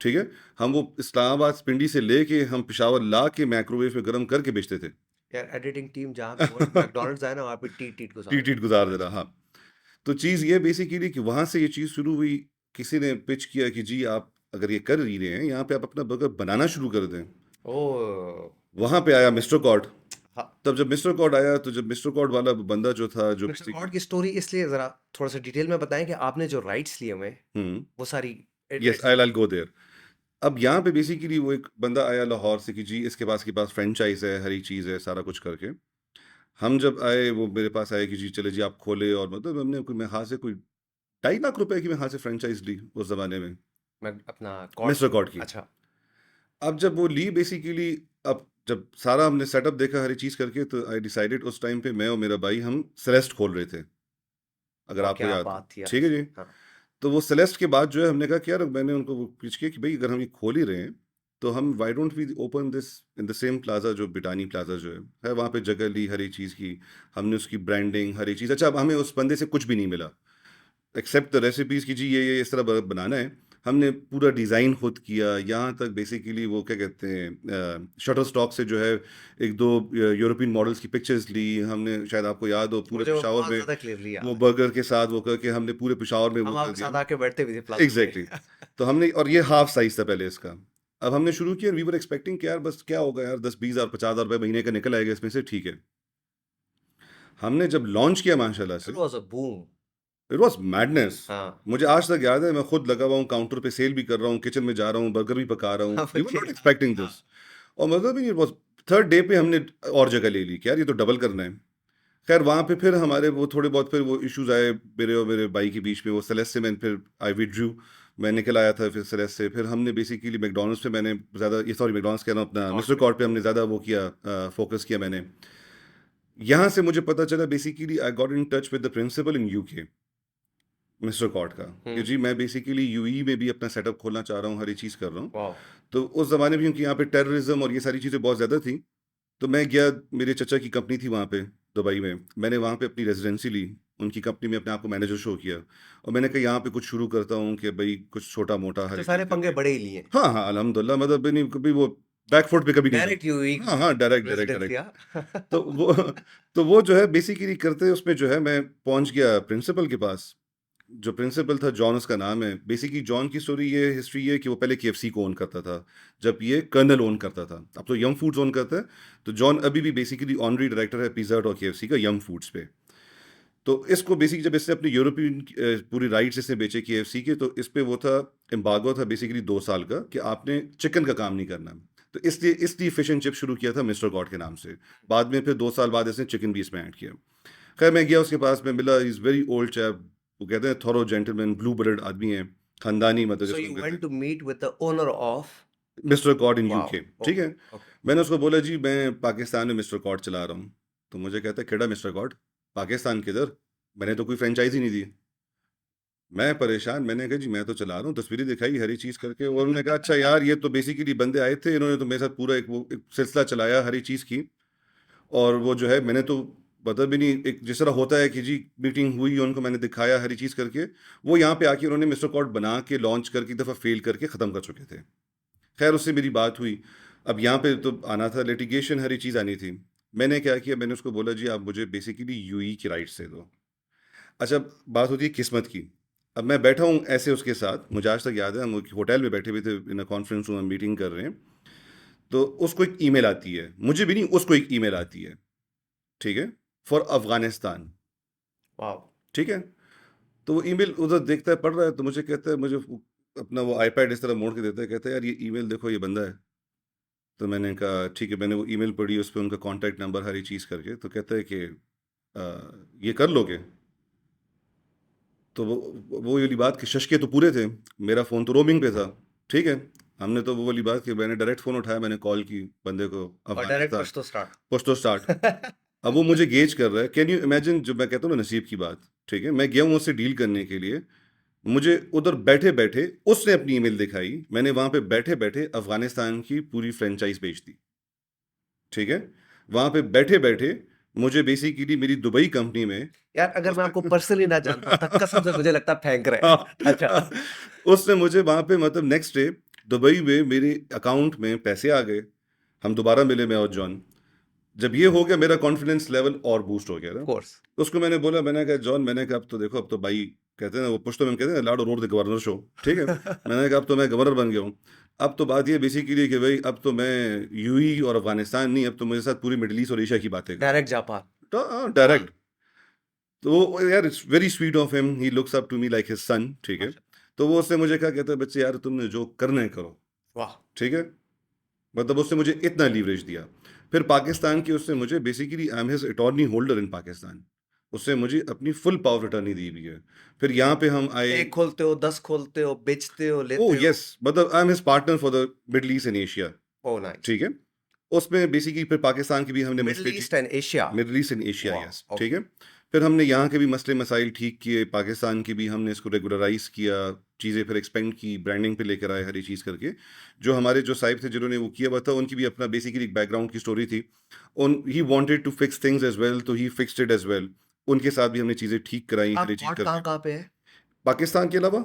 ठीक है? हम वो इस्लामाबाद पिंडी से लेके हम पेशावर ला के माइक्रोवेव में गरम करके बेचते थे। यार एडिटिंग टीम जहाँ पे वर्ड मैकडॉनल्ड्स आए ना, वहाँ पे टीट-टीट गुज़ार टीट-टीट देना। गुज़ार देना, हाँ। तो चीज़ ये बेसिकली कि वहाँ से ये चीज़ शुरू हुई, किसी ने पिच किया कि जी आप अगर ये कर ही रहे हैं, यहाँ पे आप अपना बर्गर बनाना शुरू कर दें। ओह! वहाँ पे आया मिस्टर कॉड। हाँ, तब जब मिस्टर कॉड आया, तो जब मिस्टर कॉड वाला बंदा जो था, जो मिस्टर बेसिकली कॉड की स्टोरी इसलिए ज़रा थोड़ा-सा डिटेल में बताएँ कि आपने जो राइट्स लिए हुए, हुँ, वो सारी yes, address I will go there. अब यहाँ पे बेसिकली वो एक बंदा आया लाहौर से कि जी इसके पास फ्रेंचाइज़ है, हर एक चीज़ है, सारा कुछ करके। हम जब आए, वो मेरे पास आए कि जी चलिए जी आप खोलें, और मतलब हमने कोई मेरे हाथ से कोई ₹2.5 लाख की मेरे हाथ से फ्रेंचाइज़ ली उस ज़माने में, मैं अपना कॉड मिस्टर कॉड की। अच्छा। अब जब वो ली बेसिकली, अब जब सारा हमने सेटअप देखा हर एक चीज़ करके, तो आई डिसाइडेड उस टाइम पे मैं और मेरा भाई हम सेलेस्ट खोल रहे थे, अगर और आपको क्या याद हो। बात थी यार! ठीक है जी। हाँ। तो वो सेलेस्ट के बाद जो है हमने कहा कि यार, मैंने उनको वो पिच किया कि भाई अगर हम ये खोल ही रहे हैं, तो हम why don't we open this in the same plaza जो बिटानी प्लाजा जो है वहाँ पे जगह ली हर एक चीज़ की, हमने उसकी ब्रांडिंग हर एक चीज़। अच्छा, अब हमें उस बंदे से कुछ भी नहीं मिला एक्सेप्ट द रेसिपीज़ की जी ये इस तरह बनाना है। हमने पूरा डिज़ाइन खुद किया, यहाँ तक बेसिकली वो क्या कहते हैं शटर स्टॉक से जो है 1-2 यूरोपियन मॉडल्स की पिक्चर्स ली हमने, शायद आपको याद हो पूरे मुझे वो पेशावर बहुत में ज़्यादा क्लियरली वो याद है। बर्गर के साथ वो करके हमने पूरे पेशावर में वो हम कर आपके दिया। साथ आके बैठते भी थे प्लाज़ा एग्ज़ैक्टली। पे। तो हमने और ये हाफ साइज़ था पहले इसका। अब हमने शुरू किया, वी वर एक्सपेक्टिंग कि यार बस क्या होगा यार 10-20,000 ₹50,000 महीने का निकल आएगा इसमें से, ठीक है। हमने जब लॉन्च किया माशाल्लाह से it was a boom. It was madness. हाँ। मुझे आज तक याद है मैं खुद लगा हुआ हूँ काउंटर पे सेल भी कर रहा हूँ, किचन में जा रहा हूँ, बर्गर भी पका रहा हूँ। हाँ, वी वर बोलिए। नॉट एक्सपेक्टिंग हाँ। दिस। और मतलब ही इट वाज़ थर्ड डे पे हमने और जगह ले ली कि यार ये तो डबल करना है। खैर वहाँ पे फिर हमारे वो थोड़े बहुत फिर वो इश्यूज़ आए मेरे और मेरे भाई के बीच में, वो सेलेस्ट से मैं फिर आई विथड्रू, मैं निकल आया था फिर सेलेस्ट से। फिर हमने बेसिकली मैकडॉनल्ड्स पे मैंने ज़्यादा ये सॉरी मैकडॉनल्ड्स कह रहा हूँ अपना कॉर्ड मिस्टर पे। कॉर्ड पे हमने ज़्यादा वो किया फ़ोकस किया मैंने। यहाँ से मुझे पता चला basically I got in touch with the principal in UK mister Cord का कि हुँ। जी मैं बेसिकली यूएई में भी अपना सेटअप खोलना चाह रहा हूँ, हर एक चीज़ कर रहा हूँ। वाओ! तो उस ज़माने में क्योंकि यहाँ पे टेररिज्म और ये सारी चीज़ें बहुत ज़्यादा थी, तो मैं गया, मेरे चचा की कंपनी थी वहाँ पे दुबई में, मैंने वहाँ पे अपनी रेजिडेंसी ली, उनकी कंपनी में अपने आप को मैनेजर शो किया और मैंने कहा यहाँ पे कुछ शुरू करता हूँ कि भाई कुछ छोटा-मोटा हर तो एक चीज़ सारे पंगे करके। बड़े ही लिए। हाँ, हाँ, अल्हम्दुलिल्लाह मतलब नहीं कभी वो बैक फुट पे कभी नहीं गया। डायरेक्ट यूएई हाँ, हाँ, डायरेक्ट, डायरेक्ट, रेज़िडेंट डायरेक्ट। किया। तो वो तो वो जो है बेसिकली करते उसमें जो है मैं पहुँच गया प्रिंसिपल के पास। जो प्रिंसिपल था जॉन उसका नाम है। बेसिकली जॉन की स्टोरी ये हिस्ट्री ये है कि वो पहले केएफसी को ओन करता था, जब ये कर्नल ओन करता था। अब तो यम फूड्स ओन करता है, तो जॉन अभी भी बेसिकली ऑनरी डायरेक्टर है पिज़्ज़ा हट और केएफसी का यम फूड्स पे। तो इसको बेसिकली जब इसने अपनी यूरोपियन पूरी राइट्स इसने बेचे केएफसी के, तो इस पे वो था एम्बार्गो था बेसिकली 2 साल का कि आपने चिकन का काम नहीं करना। तो इसलिए फिश एंड चिप शुरू किया था मिस्टर गॉड के नाम से। बाद में फिर 2 साल बाद इसने चिकन भी इसमें ऐड किया। खैर मैं गया उसके पास, मैं मिला, इज़ वेरी ओल्ड चैप, वो कहते हैं थॉरो जेंटलमैन, ब्लू ब्लड आदमी है, खानदानी मतलब सो जिसको हम यू कहते वेंट हैं, to meet with the owner of mister Cod in wow! UK, ठीक ओके, है? ओके। मैंने उसको बोला जी मैं पाकिस्तान में मिस्टर कॉड चला रहा हूँ। तो मुझे कहता है केड़ा मिस्टर कॉड? पाकिस्तान किधर? मैंने तो कोई फ्रेंचाइज़ ही नहीं दी। मैं परेशान, मैंने कहा जी मैं तो चला रहा हूँ, तस्वीरें दिखाई हर एक चीज़ करके और उन्होंने कहा अच्छा यार ये तो बेसिकली बंदे आए थे, इन्होंने तो मेरे साथ पूरा एक सिलसिला चलाया हर एक चीज़ की। और वो जो है मैंने तो पता भी नहीं, एक जिस तरह होता है कि जी मीटिंग हुई, उनको मैंने दिखाया हर एक चीज़ करके, वो यहाँ पे आके उन्होंने मिस्टर कॉर्ड बना के लॉन्च करके एक दफ़ा फेल करके ख़त्म कर चुके थे। खैर उससे मेरी बात हुई। अब यहाँ पे तो आना था लिटिगेशन, हर एक चीज़ आनी थी। मैंने क्या किया, मैंने उसको बोला जी आप मुझे बेसिकली यूई की राइट्स दे दो। अच्छा, बात होती है किस्मत की। अब मैं बैठा हूँ ऐसे उसके साथ, मुझे आज तक याद है हम एक होटल में बैठे हुए थे, इन अ कॉन्फ्रेंस रूम में मीटिंग कर रहे हैं, तो उसको एक ईमेल आती है, मुझे भी नहीं उसको एक ईमेल आती है, ठीक है? For Afghanistan, wow! ठीक है? तो वो ईमेल उधर देखता है, पढ़ रहा है, तो मुझे कहता है, मुझे अपना वो आईपैड इस तरह मोड़ के देता है, कहता है यार ये ईमेल देखो ये बंदा है। तो मैंने कहा ठीक है, मैंने वो ईमेल पढ़ी, उस पे उनका कॉन्टैक्ट नंबर हर एक चीज़ करके, तो कहता है कि ये कर लोगे? तो वो वाली बात कि शशके तो पूरे थे, मेरा फ़ोन तो रोमिंग पे था, ठीक है? हमने तो वो वाली बात कि मैंने डायरेक्ट फ़ोन उठाया, मैंने कॉल की बंदे को, और direct Afghanistan, Pashto start. Push to start. अब वो मुझे गेज कर रहा है, कैन यू इमेजिन, जो मैं कहता हूँ ना नसीब की बात, ठीक है? मैं गया हूँ उससे डील करने के लिए, मुझे उधर बैठे-बैठे उसने अपनी ईमेल दिखाई, मैंने वहाँ पे बैठे-बैठे अफ़गानिस्तान की पूरी फ्रैंचाइज़ बेच दी, ठीक है? वहाँ पे बैठे-बैठे मुझे बेसिकली मेरी दुबई कंपनी में यार अगर मैं उसने आपको पर्सनली ना जानता तो कसम से मुझे लगता फेंक रहे हाँ, हैं। अच्छा। उसने मुझे वहाँ पे मतलब नेक्स्ट डे दुबई में मेरे अकाउंट में पैसे आ गए, हम दोबारा मिले मैं और जॉन। जब ये हो गया मेरा कॉन्फिडेंस लेवल और बूस्ट हो गया ऑफ ना। कोर्स। उसको मैंने बोला, मैंने कहा जॉन, मैंने कहा अब तो देखो, अब तो भाई कहते हैं ना वो पुश्तो में कहते हैं लाडो रोड द गवर्नर शो, ठीक है? मैंने कहा अब तो मैं गवर्नर बन गया हूँ। अब तो बात ये बेसिकली कि भाई अब तो मैं यूएई और अफगानिस्तान नहीं, अब तो मेरे साथ पूरी मिडल ईस्ट और एशिया की बातें करो। Direct Japan. तो डायरेक्ट। तो यार it's very sweet of him, he looks up to me like his son, ठीक है? माशा तो वो उसने मुझे कहा, कहता है बच्चे यार तुमने जो करना है करो, वाह! ठीक है? मतलब उसने मुझे इतना लीवरेज दिया। फिर पाकिस्तान की उसने मुझे basically I am his attorney holder in Pakistan, उसने मुझे अपनी फुल पावर अटॉर्नी दी हुई है। फिर यहाँ पे हम आए, 1 खोलते हो, 10 खोलते हो, बेचते हो, ओह लेते हो। यस, मतलब I am his partner for the middle east and Asia, oh nice. ठीक है? उसमें बेसिकली फिर पाकिस्तान की भी हमने मिडल मसले की, east and Asia. Middle east and Asia, वाह! यस, ठीक ओके। है? फिर हमने यहाँ के भी मसले मसाइल ठीक किए, पाकिस्तान के भी हमने इसको रेगुलराइज किया, चीज़ें फिर एक्सपेंड की, ब्रांडिंग पे लेकर आए हर एक चीज़ करके। जो हमारे जो साहिब थे जिन्होंने वो किया हुआ था, उनकी भी अपना बेसिकली एक बैकग्राउंड की स्टोरी थी। He wanted to fix things as well, तो he fixed it as well. उनके साथ भी हमने चीज़ें ठीक कराई, हर आप एक चीज़ कॉट करके। कहाँ-कहाँ पे है? पाकिस्तान के अलावा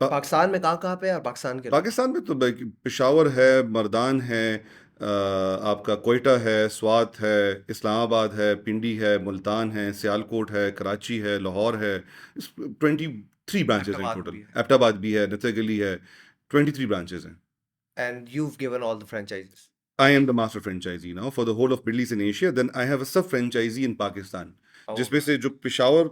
पाकिस्तान में कहाँ-कहाँ पे है और पाकिस्तान के अलावा? पाकिस्तान में तो पेशावर है, मर्दान है, आपका कोयटा है, स्वात है, इस्लामाबाद है, पिंडी है, मुल्तान है, सियालकोट है, कराची है, लाहौर है। 23 ब्रांचेस हैं एबटाबाद टोटल। भी है। एबटाबाद भी है, नथरगली है। 23 ब्रांचेस हैं। And you've given all the franchises. I am the master franchisee now for the whole of Middle East and Asia. Then I have a sub franchisee in Pakistan. Oh, जिसमें से जो पेशावर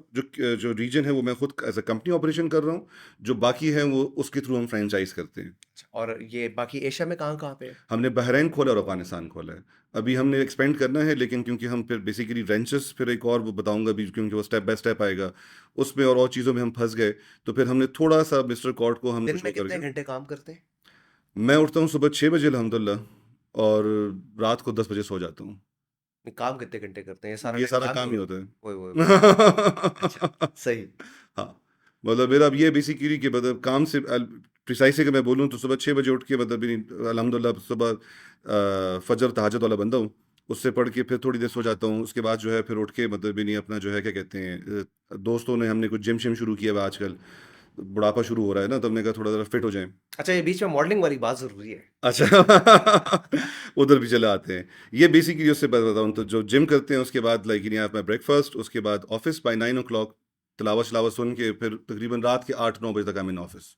जो रीजन है वो मैं खुद एज अ कंपनी ऑपरेशन कर रहा हूँ। जो बाकी है वो उसके थ्रू हम फ्रेंचाइज करते हैं। अच्छा, और ये बाकी एशिया में कहाँ-कहाँ पे है? हमने बहरीन खोला और अफगानिस्तान खोला है। अभी हमने एक्सपेंड करना है, लेकिन क्योंकि हम फिर बेसिकली रेंचेस फिर एक और वो बताऊंगा भी, क्योंकि वो स्टेप बाय स्टेप आएगा उसमें, और चीज़ों में हम फंस गए, तो फिर हमने थोड़ा सा मिस्टर कॉर्ड को हम दिन कुछ में वो कितने करके। घंटे काम करते हैं? मैं उठता हूँ सुबह 6 बजे अल्हम्दुलिल्लाह, और रात को 10 बजे सो जाता हूँ। नहीं, काम कितने घंटे करते हैं? ये सारा ये टाइम सारा जाग काम ही के होता ओए, ओए, ओए! अच्छा, है। सही। हाँ, मतलब मेरा अब ये बेसिकली कि मतलब काम से प्रिसाइसली अगर मैं बोलूँ तो सुबह 6 बजे उठ के मतलब अल्हम्दुलिल्लाह सुबह फजर तहज्जुद वाला बंदा हूँ। उससे पढ़ के फिर थोड़ी देर सो जाता हूँ। उसके बाद जो है फिर उठ के मतलब भी नहीं अपना जो है क्या कहते हैं, दोस्तों ने हमने कुछ जिम शिम शुरू किया हुआ है आजकल। बुढ़ापा शुरू हो रहा है ना, तो हमने कहा थोड़ा ज़रा फिट हो जाएँ। अच्छा, ये बीच में मॉडलिंग वाली बात ज़रूरी है। अच्छा। उधर भी चले आते हैं। ये बेसिकली उससे बात बताऊँ तो जो जिम करते हैं उसके बाद like you have my breakfast, उसके बाद ऑफिस बाय 9 o'clock, तिलावत सुन के फिर तकरीबन रात के 8-9 बजे तक आई एम इन ऑफिस।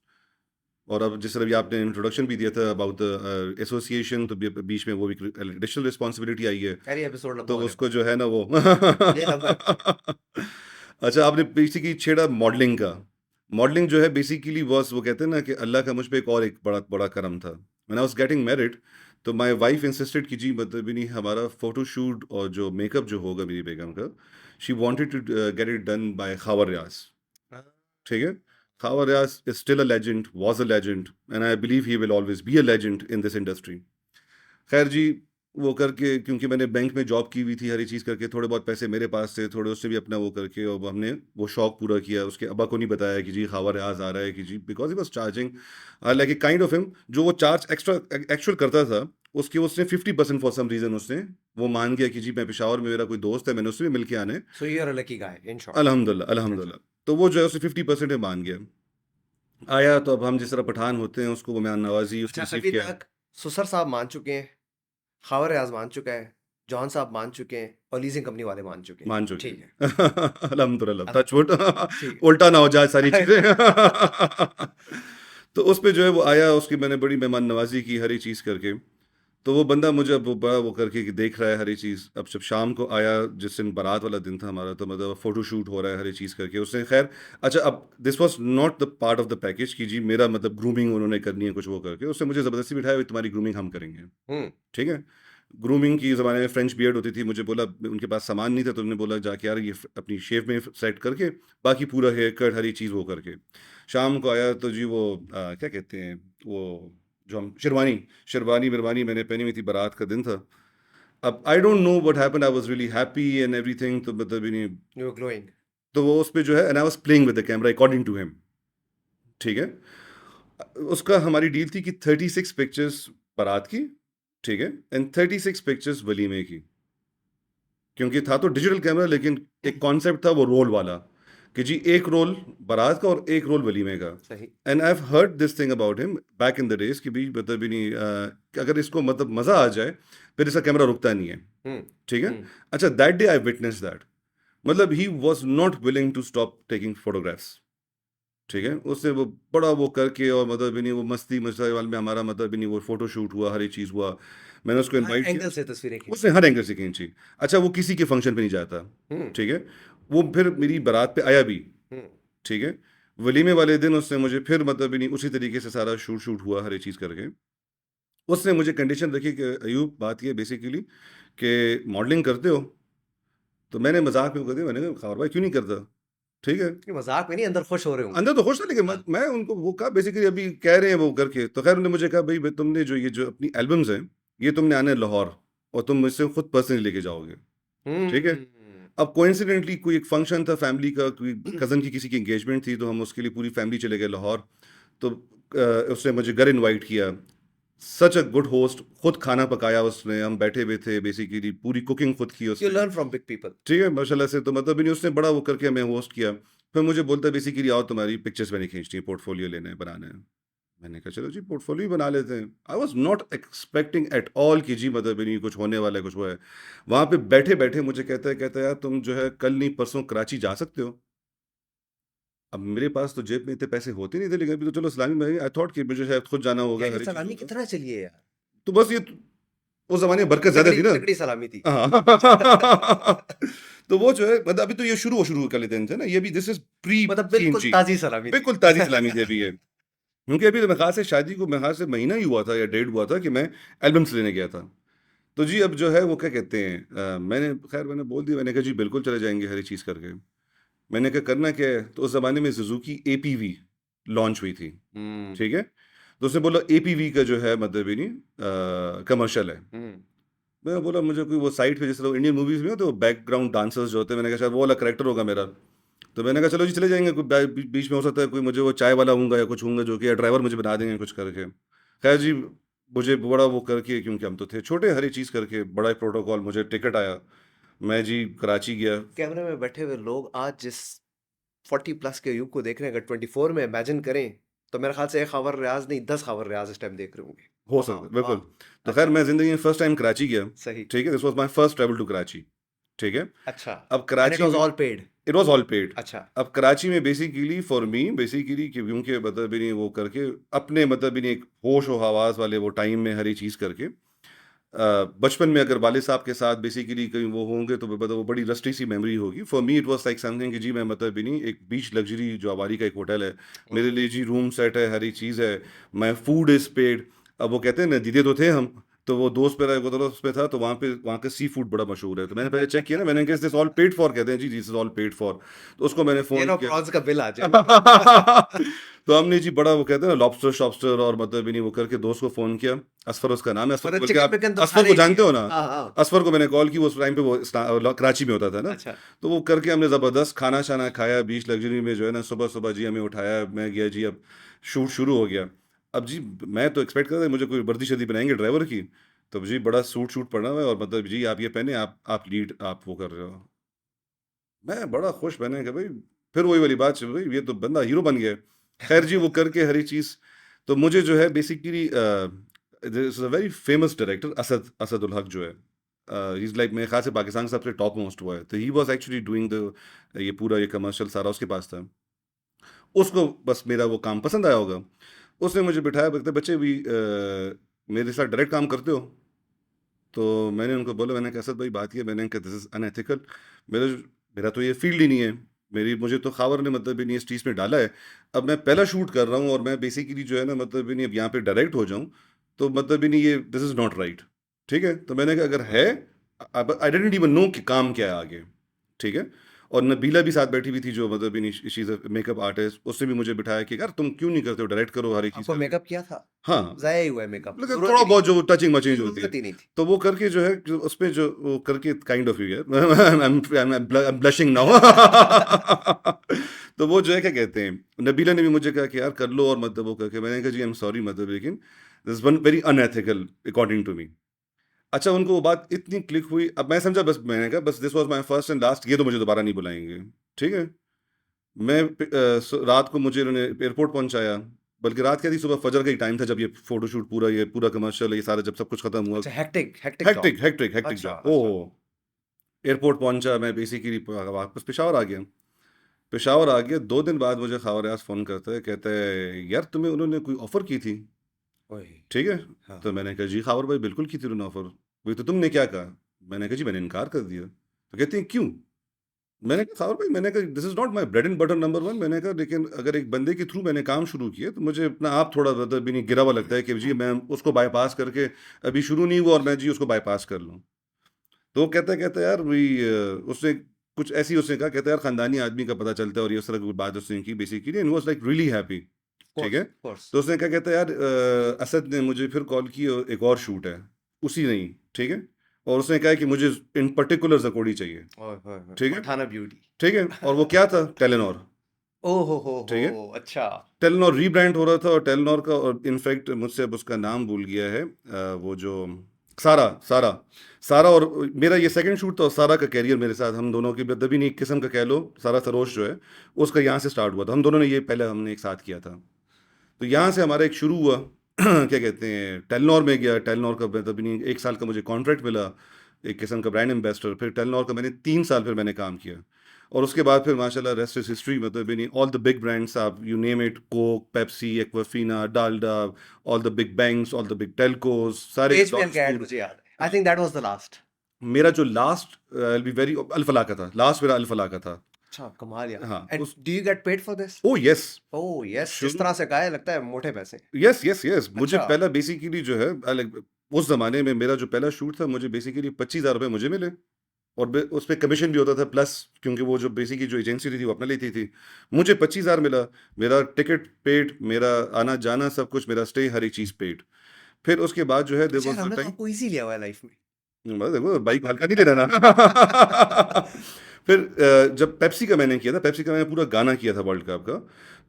और अब जिस तरह भी आपने इंट्रोडक्शन भी दिया था अबाउट द एसोसिएशन, तो बीच में वो भी एडिशनल रिस्पॉन्सिबिलिटी आई है, खैर ये एपिसोड लंबा तो होने उसको वाला जो है ना वो। है। ये लंबा एपिसोड अच्छा, आपने बेसिकली छेड़ा मॉडलिंग का। मॉडलिंग जो है बेसिकली बॉस वो कहते हैं ना कि अल्लाह का मुझ पे एक और एक बड़ा बड़ा करम था। When I was getting married, तो माय वाइफ इंसिस्टेड कि जी मतलब नहीं हमारा फोटोशूट और जो मेकअप जो होगा मेरी बेगम का, she wanted to get it done by Khawar Riaz. हाँ, ठीक है। Khawar Riaz is still a legend, was a legend, and I believe he will always be a legend in this industry. खैर जी, वो करके क्योंकि मैंने बैंक में जॉब की हुई थी, हर एक चीज़ करके थोड़े बहुत पैसे मेरे पास थे, थोड़े उससे भी अपना वो करके और हमने वो शौक पूरा किया। उसके अब्बा को नहीं बताया कि जी खावर रियाज आ रहा है कि जी, because he was charging like a kind of him. जो वो चार्ज एक्स्ट्रा एक्चुअल करता था, उसके उसने 50% फॉर सम रीज़न उसने वो मान गया कि जी मैं पेशावर में मेरा कोई दोस्त है, मैंने उससे भी मिल के आना है। So you are a lucky guy in short. अल्हम्दुलिल्लाह अच्छा, अल्हम्दुलिल्लाह। तो वो जो है उसने 50% में मान गया। आया तो अब हम जिस तरह पठान होते हैं उसको वो मेहमान नवाजी उसको अच्छा, रिसीव अभी किया। तक सुसर साहब मान चुके हैं, खावर रियाज मान चुका है, जॉन साहब मान चुके हैं और लीजिंग कंपनी वाले मान चुके हैं। मान चुके ठीक है। हैं। अल्हम्दुलिल्लाह, टच वुड। अल्हम्दुलिल्लाह, ठीक उल्टा ना हो जाए सारी है। चीज़ें। तो उस पे जो है वो आया, उसकी मैंने बड़ी मेहमान नवाजी की हर एक चीज़ करके। तो वो बंदा मुझे अब वो बड़ा वो करके कि देख रहा है हर एक चीज़। अब जब शाम को आया, जिस दिन बारात वाला दिन था हमारा, तो मतलब फ़ोटो शूट हो रहा है हर एक चीज़ करके उसने। खैर अच्छा, अब this was not the part of the package कि जी मेरा मतलब ग्रूमिंग उन्होंने करनी है कुछ वो करके। उसने मुझे ज़बरदस्ती बिठाया, "भाई तुम्हारी ग्रूमिंग हम करेंगे।" हुँ, ठीक है। ग्रूमिंग की ज़माने में फ्रेंच बियर्ड होती थी। मुझे बोला, उनके पास सामान नहीं था, तो उन्होंने बोला जाके यार ये अपनी शेव में सेट करके बाकी पूरा हेयर कट हर एक चीज़ वो करके। शाम को आया तो जी वो क्या कहते हैं वो, जो हम शेरवानी शेरवानी विरवानी मैंने पहनी हुई थी, बारात का दिन था। अब I don't know what happened, I was really happy and everything, तो मतलब नहीं। You are glowing. तो वो उस पे जो है, and I was playing with the camera according to him. ठीक है। उसका हमारी डील थी कि 36 पिक्चर्स बारात की, ठीक है, एंड 36 पिक्चर्स वलीमे की। क्योंकि था तो डिजिटल कैमरा, लेकिन एक कॉन्सेप्ट था वो रोल वाला कि जी एक रोल बारात का और एक रोल वलीमे का। सही। And I have heard this thing about him back in the days कि भी मतलब भी नहीं कि अगर इसको मतलब मज़ा आ जाए फिर इसका कैमरा रुकता नहीं है। हुँ, ठीक है। हुँ। अच्छा, that day I witness that, मतलब he was not willing to stop taking photographs. ठीक है। उसने वो बड़ा वो करके और मतलब भी नहीं वो मस्ती मजाक वाले में हमारा मतलब भी नहीं वो फोटो शूट हुआ, हर एक चीज़ हुआ। मैंने उसको हर इनवाइट किया। एंगल से तस्वीरें उसने खींची। हर एंगल से खींची। अच्छा, वो किसी के फंक्शन पे नहीं जाता। हुँ, ठीक है। वो फिर मेरी बारात पे आया भी। हुँ। ठीक है। वलीमे वाले दिन उसने मुझे फिर मतलब भी नहीं उसी तरीके से सारा शूट शूट हुआ हर एक चीज़ करके। उसने मुझे कंडीशन रखी कि अयूब, बात ये बेसिकली कि मॉडलिंग करते हो? तो मैंने मजाक में वो कर दिया, मैंने कहा खबर भाई क्यों नहीं करता। ठीक है। ये मज़ाक में नहीं, अंदर खुश हो रहे होंगे। अंदर तो खुश था, लेकिन हाँ। मैं उनको वो कहा बेसिकली अभी कह रहे हैं वो करके। तो खैर उन्होंने मुझे कहा भाई तुमने जो ये जो अपनी एल्बम्स हैं ये तुमने आने लाहौर और तुम मुझसे खुद पर्सनली लेके जाओगे। ठीक है। हुँ। अब कोइंसिडेंटली कोई एक फंक्शन था फैमिली का, कोई कज़न की किसी की एंगेजमेंट थी, तो हम उसके लिए पूरी फैमिली चले गए लाहौर। तो उसने मुझे घर इनवाइट किया। सच अ गुड होस्ट, खुद खाना पकाया उसने, हम बैठे हुए थे, बेसिकली पूरी कुकिंग खुद की You उसने। learn from big people. ठीक है, माशाल्लाह से। तो मतलब नहीं, उसने बड़ा वो करके हमें होस्ट किया। फिर मुझे बोलता है बेसिकली, आओ तुम्हारी पिक्चर्स मैंने खींचनी है, पोर्टफोलियो लेना है, बनाना है। मैंने कहा चलो जी पोर्टफोलियो बना लेते हैं। I was not expecting at all कि जी मतलब नहीं कुछ होने वाला है, कुछ वो है। वहाँ पे बैठे बैठे मुझे कहता है यार तुम जो है कल नहीं परसों कराची जा सकते हो। अब मेरे पास तो जेब में इतने पैसे होते नहीं थे, लेकिन अभी तो चलो इस्लामी में आई थॉट कि मुझे शायद खुद जाना होगा क्या ये हर एक सलामी चीज़ों का। कितना चलिए यार? तो बस ये उस जमाने में बरकत ज्यादा तगड़ी थी ना। तगड़ी सलामी थी। हाँ। तो वो जो है मतलब अभी तो ये शुरू कर लेते हैं ना, ये भी दिस इज प्री मतलब बिल्कुल सीएनजी। ताज़ी सलामी थी। बिल्कुल ताज़ी सलामी थी अभी ये। क्योंकि अभी तो मेरे ख्याल से शादी को मेरे ख्याल से महीना ही हुआ था या डेढ़ हुआ था कि मैं एल्बम्स लेने गया था। तो जी अब जो है वो क्या कहते हैं, मैंने बोल दिया, मैंने कहा जी बिल्कुल चले जाएंगे हर एक चीज़ करके। मैंने कहा करना क्या है, तो उस ज़माने में सुजुकी एपीवी लॉन्च हुई थी। हुँ, ठीक है, तो उसने बोला एपीवी का जो है मतलब ही नहीं कमर्शियल है। हुँ। मैं बोला मुझे कोई वो साइट पे, जैसे लोग इंडियन मूवीज में होते हैं, तो बैकग्राउंड डांसर्स जो होते हैं, मैंने कहा शायद वो वाला करेक्टर होगा मेरा। तो मैंने कहा चलो जी चले जाएंगे, कोई बीच में हो सकता है कोई मुझे वो चाय वाला होऊंगा या कुछ होऊंगा जो कि, या ड्राइवर मुझे बना देंगे कुछ करके। खैर जी, मुझे बड़ा वो करके, क्योंकि हम तो थे छोटे, हर एक चीज़ करके बड़ा प्रोटोकॉल, मुझे टिकट आया, मैं जी कराची गया। कैमरे में बैठे हुए लोग आज जिस 40 प्लस के युग को देख रहे हैं, अगर 24 में इमेजिन करें, तो मेरे ख्याल से 1 ख़ावर रियाज़ नहीं 10 ख़ावर रियाज़ इस टाइम देख रहे होंगे। हो वाह! सकता है बिल्कुल। वाह! तो खैर अच्छा, मैं ज़िंदगी में फर्स्ट टाइम कराची गया। सही। ठीक है, this was my first travel to Karachi. ठीक है, अच्छा, अब एंड इट कराची वाज़ में all paid. It was all paid. अच्छा, अब कराची में बेसिकली फॉर मी बेसिकली क्योंकि मतलब भी नहीं वो करके अपने मतलब भी नहीं एक होश और हवास वाले वो टाइम में हर एक चीज़ करके बचपन में अगर वाले साहब के साथ बेसिकली कहीं वो होंगे तो मतलब वो बड़ी रस्टी सी मेमोरी होगी। For me it was like something कि जी मैं मतलब भी नहीं, एक बीच लग्जरी जो आबादी का एक होटल है, मेरे लिए जी रूम सेट है, हर एक चीज़ है, माई फूड इज़ पेड। अब वो कहते हैं ना दीदे तो थे हम, तो वो दोस्त पे वो दोस्त पे था, तो वहाँ का सी फूड बड़ा मशहूर है। तो मैंने पहले चेक किया ना, मैंने कहा दिस ऑल पेड फॉर, कहते हैं जी this is all paid for. तो उसको मैंने ये फ़ोन लो किया। प्रॉन्स का बिल आ जाए। तो हमने जी बड़ा वो कहते हैं ना लॉबस्टर शॉबस्टर और मतलब भी नहीं वो करके दोस्त को फ़ोन किया। असफर उसका नाम है, असफर को मतलब बोल के चिकन आप पिकन तो असफर खाने को ही जानते हैं। हो ना? हाँ, हाँ। असफर को मैंने कॉल की, वो उस टाइम पे वो कराची में होता था ना। अच्छा, तो वो करके हमने ज़बरदस्त खाना शाना खाया बीच लग्जरी में जो है ना, सुबह सुबह जी हमें उठाया, मैं गया जी, अब शूट शुरू हो गया। अब जी मैं तो एक्सपेक्ट कर रहा था मुझे कोई वर्दी शर्दी बनाएंगे ड्राइवर की। तो जी बड़ा सूट शूट पड़ा हुआ है और मतलब जी आप ये पहने, आप लीड आप वो कर रहे हो। मैं बड़ा खुश, मैंने कहा भाई फिर वही वाली बात, भाई ये तो बंदा हीरो बन गया है। खैर जी वो करके हर एक चीज़। तो मुझे जो है basically this is a very famous director Asad Asad ul Haq जो है, ही इज़ लाइक मेरे ख्याल से पाकिस्तान का सबसे टॉप मोस्ट हुआ है। तो he was actually doing the ये पूरा ये कमर्शियल सारा उसके पास था। उसको बस मेरा वो काम पसंद आया होगा। उसने मुझे बिठाया, बोलते बच्चे भी मेरे साथ डायरेक्ट काम करते हो? तो मैंने उनको बोला, मैंने कहा असद भाई बात ये, मैंने कहा दिस इज़ अनएथिकल, मेरा मेरा तो ये फील्ड ही नहीं है, मेरी मुझे तो खावर ने मतलब भी नहीं इस चीज़ में डाला है। अब मैं पहला शूट कर रहा हूँ और मैं बेसिकली जो है ना मतलब भी नहीं अब यहाँ पे डायरेक्ट हो जाऊँ, तो मतलब भी नहीं ये दिस इज़ नॉट राइट। ठीक है, तो मैंने कहा अगर है, अब आई डिडंट इवन नो कि काम क्या है आगे। ठीक है, और नबीला भी साथ बैठी हुई थी जो मतलब भी she is a makeup artist, उसने भी मुझे बिठाया कि यार तुम क्यों नहीं करते हो, डायरेक्ट करो हर एक चीज़ आपको करके। मेकअप किया था? हाँ, ज़ाया ही हुआ है मेकअप, मतलब ज़रूरत थोड़ा ही नहीं बहुत थी। जो टचिंग मचिंग जो होती है, ज़रूरत ही नहीं थी। तो वो करके जो है उसमें जो वो करके काइंड ऑफ यू है आई एम ब्लशिंग नाउ। तो वो जो है क्या कहते हैं, नबीला ने भी मुझे कहा कि यार कर लो, और मतलब वो करके मैंने कहा जी आई एम सॉरी मतलब, लेकिन this one very unethical according to me. अच्छा, उनको वो बात इतनी क्लिक हुई, अब मैं समझा, बस मैंने कहा बस this was my first and last, ये तो मुझे दोबारा नहीं बुलाएंगे। ठीक है, मैं रात को मुझे इन्होंने एयरपोर्ट पहुंचाया, बल्कि रात क्या थी, सुबह फजर का ही टाइम था जब ये फोटोशूट पूरा ये पूरा कमर्शियल ये सारा जब सब कुछ खत्म हुआ। अच्छा हेक्टिक हेक्टिक जॉब। हेक्टिक अच्छा, जॉब, अच्छा। ओह। एयरपोर्ट पहुंचा, मैं बेसिकली वापस पेशावर आ गया। पेशावर आ गया, 2 दिन बाद मुझे खबर आज फ़ोन करता है, कहता है यार तुम्हें उन्होंने कोई ऑफ़र की थी। ओए! ठीक है, हाँ। तो मैंने कहा जी खबर भाई बिल्कुल की थी उन्होंने ऑफ़र। वही तो तुमने क्या कहा? मैंने कहा जी मैंने इनकार कर दिया। तो कहती हैं क्यों? मैंने कहा सावर भाई, मैंने कहा this is not my bread and butter number 1, मैंने कहा लेकिन अगर एक बंदे के थ्रू मैंने काम शुरू किया तो मुझे अपना आप थोड़ा मतलब भी नहीं गिरा हुआ लगता है कि जी मैं उसको बाईपास करके अभी शुरू नहीं हुआ और मैं जी उसको बाईपास कर लूँ। तो वो कहता यार वही उसने कुछ ऐसी उसने कहा, कहता यार खानदानी आदमी का पता चलता है, और ये उस तरह की बात उसने की basically, and was like really happy. ठीक कोर्स, है, कोर्स। तो उसने क्या कहता है यार असद ने मुझे फिर कॉल की और एक और शूट है उसी नहीं। ठीक है, और उसने कहा कि मुझे इन पर्टिकुलर जकोड़ी चाहिए, ओए होए होए, ठीक है, पठाना ब्यूटी। ठीक है, और वो क्या था, टेलेनॉर, ओ हो, ठीक है, अच्छा। टेलेनॉर रीब्रांड हो रहा था, और टेलेनॉर का, और इनफैक्ट मुझसे अब उसका नाम भूल गया है, वो जो सारा सारा सारा, और मेरा ये सेकंड शूट था, और सारा का कैरियर मेरे साथ, हम दोनों की बेदबी नहीं, एक किस्म का कह लो, सारा सरोज जो है उसका यहाँ से स्टार्ट हुआ था, हम दोनों ने ये पहले हमने एक साथ किया था। तो यहाँ से हमारा एक शुरू हुआ क्या कहते हैं, टेलनॉर में गया, टेलनॉर का मतलब नहीं, एक साल का मुझे कॉन्ट्रैक्ट मिला, एक किस्म का ब्रांड एम्बेसडर, फिर टेलनॉर का मैंने 3 साल फिर मैंने काम किया, और उसके बाद फिर माशाल्लाह रेस्ट इज हिस्ट्री, मतलब नहीं, ऑल द बिग ब्रांड्स, आप you name it, Coke, Pepsi, Aquafina, Dalda, all the big banks, all the big telcos, सारे एचबीएल का एड मुझे याद है। I think that was the last. मेरा जो लास्ट बी वेरी अल्फला का था, लास्ट मेरा अल्फला का था। अच्छा, कमाल यार। हाँ एंड उस, do you get paid for this? O yes, oh yes, जिस शुरू, तरह से कहा है लगता है मोटे पैसे। यस यस यस, मुझे अच्छा। पहला बेसिकली जो है उस जमाने में मेरा जो पहला शूट था, मुझे बेसिकली 25,000 रुपये मुझे मिले, और उस पर कमीशन भी होता था प्लस, क्योंकि वो जो बेसिकली जो एजेंसी थी वो अपना लेती थी। मुझे 25,000 मिला, मेरा टिकट पेड, मेरा आना जाना सब कुछ, मेरा स्टे, हर एक चीज़ पेड। फिर उसके बाद जो है देयर अच्छा यार, वाज द हमने तो टाइम, आपको इजी लिया हुआ है लाइफ में। बस देखो बाइक हल्का नहीं लेना ना। फिर जब पेप्सी का मैंने किया था, पेप्सी का मैंने पूरा गाना किया था वर्ल्ड कप का,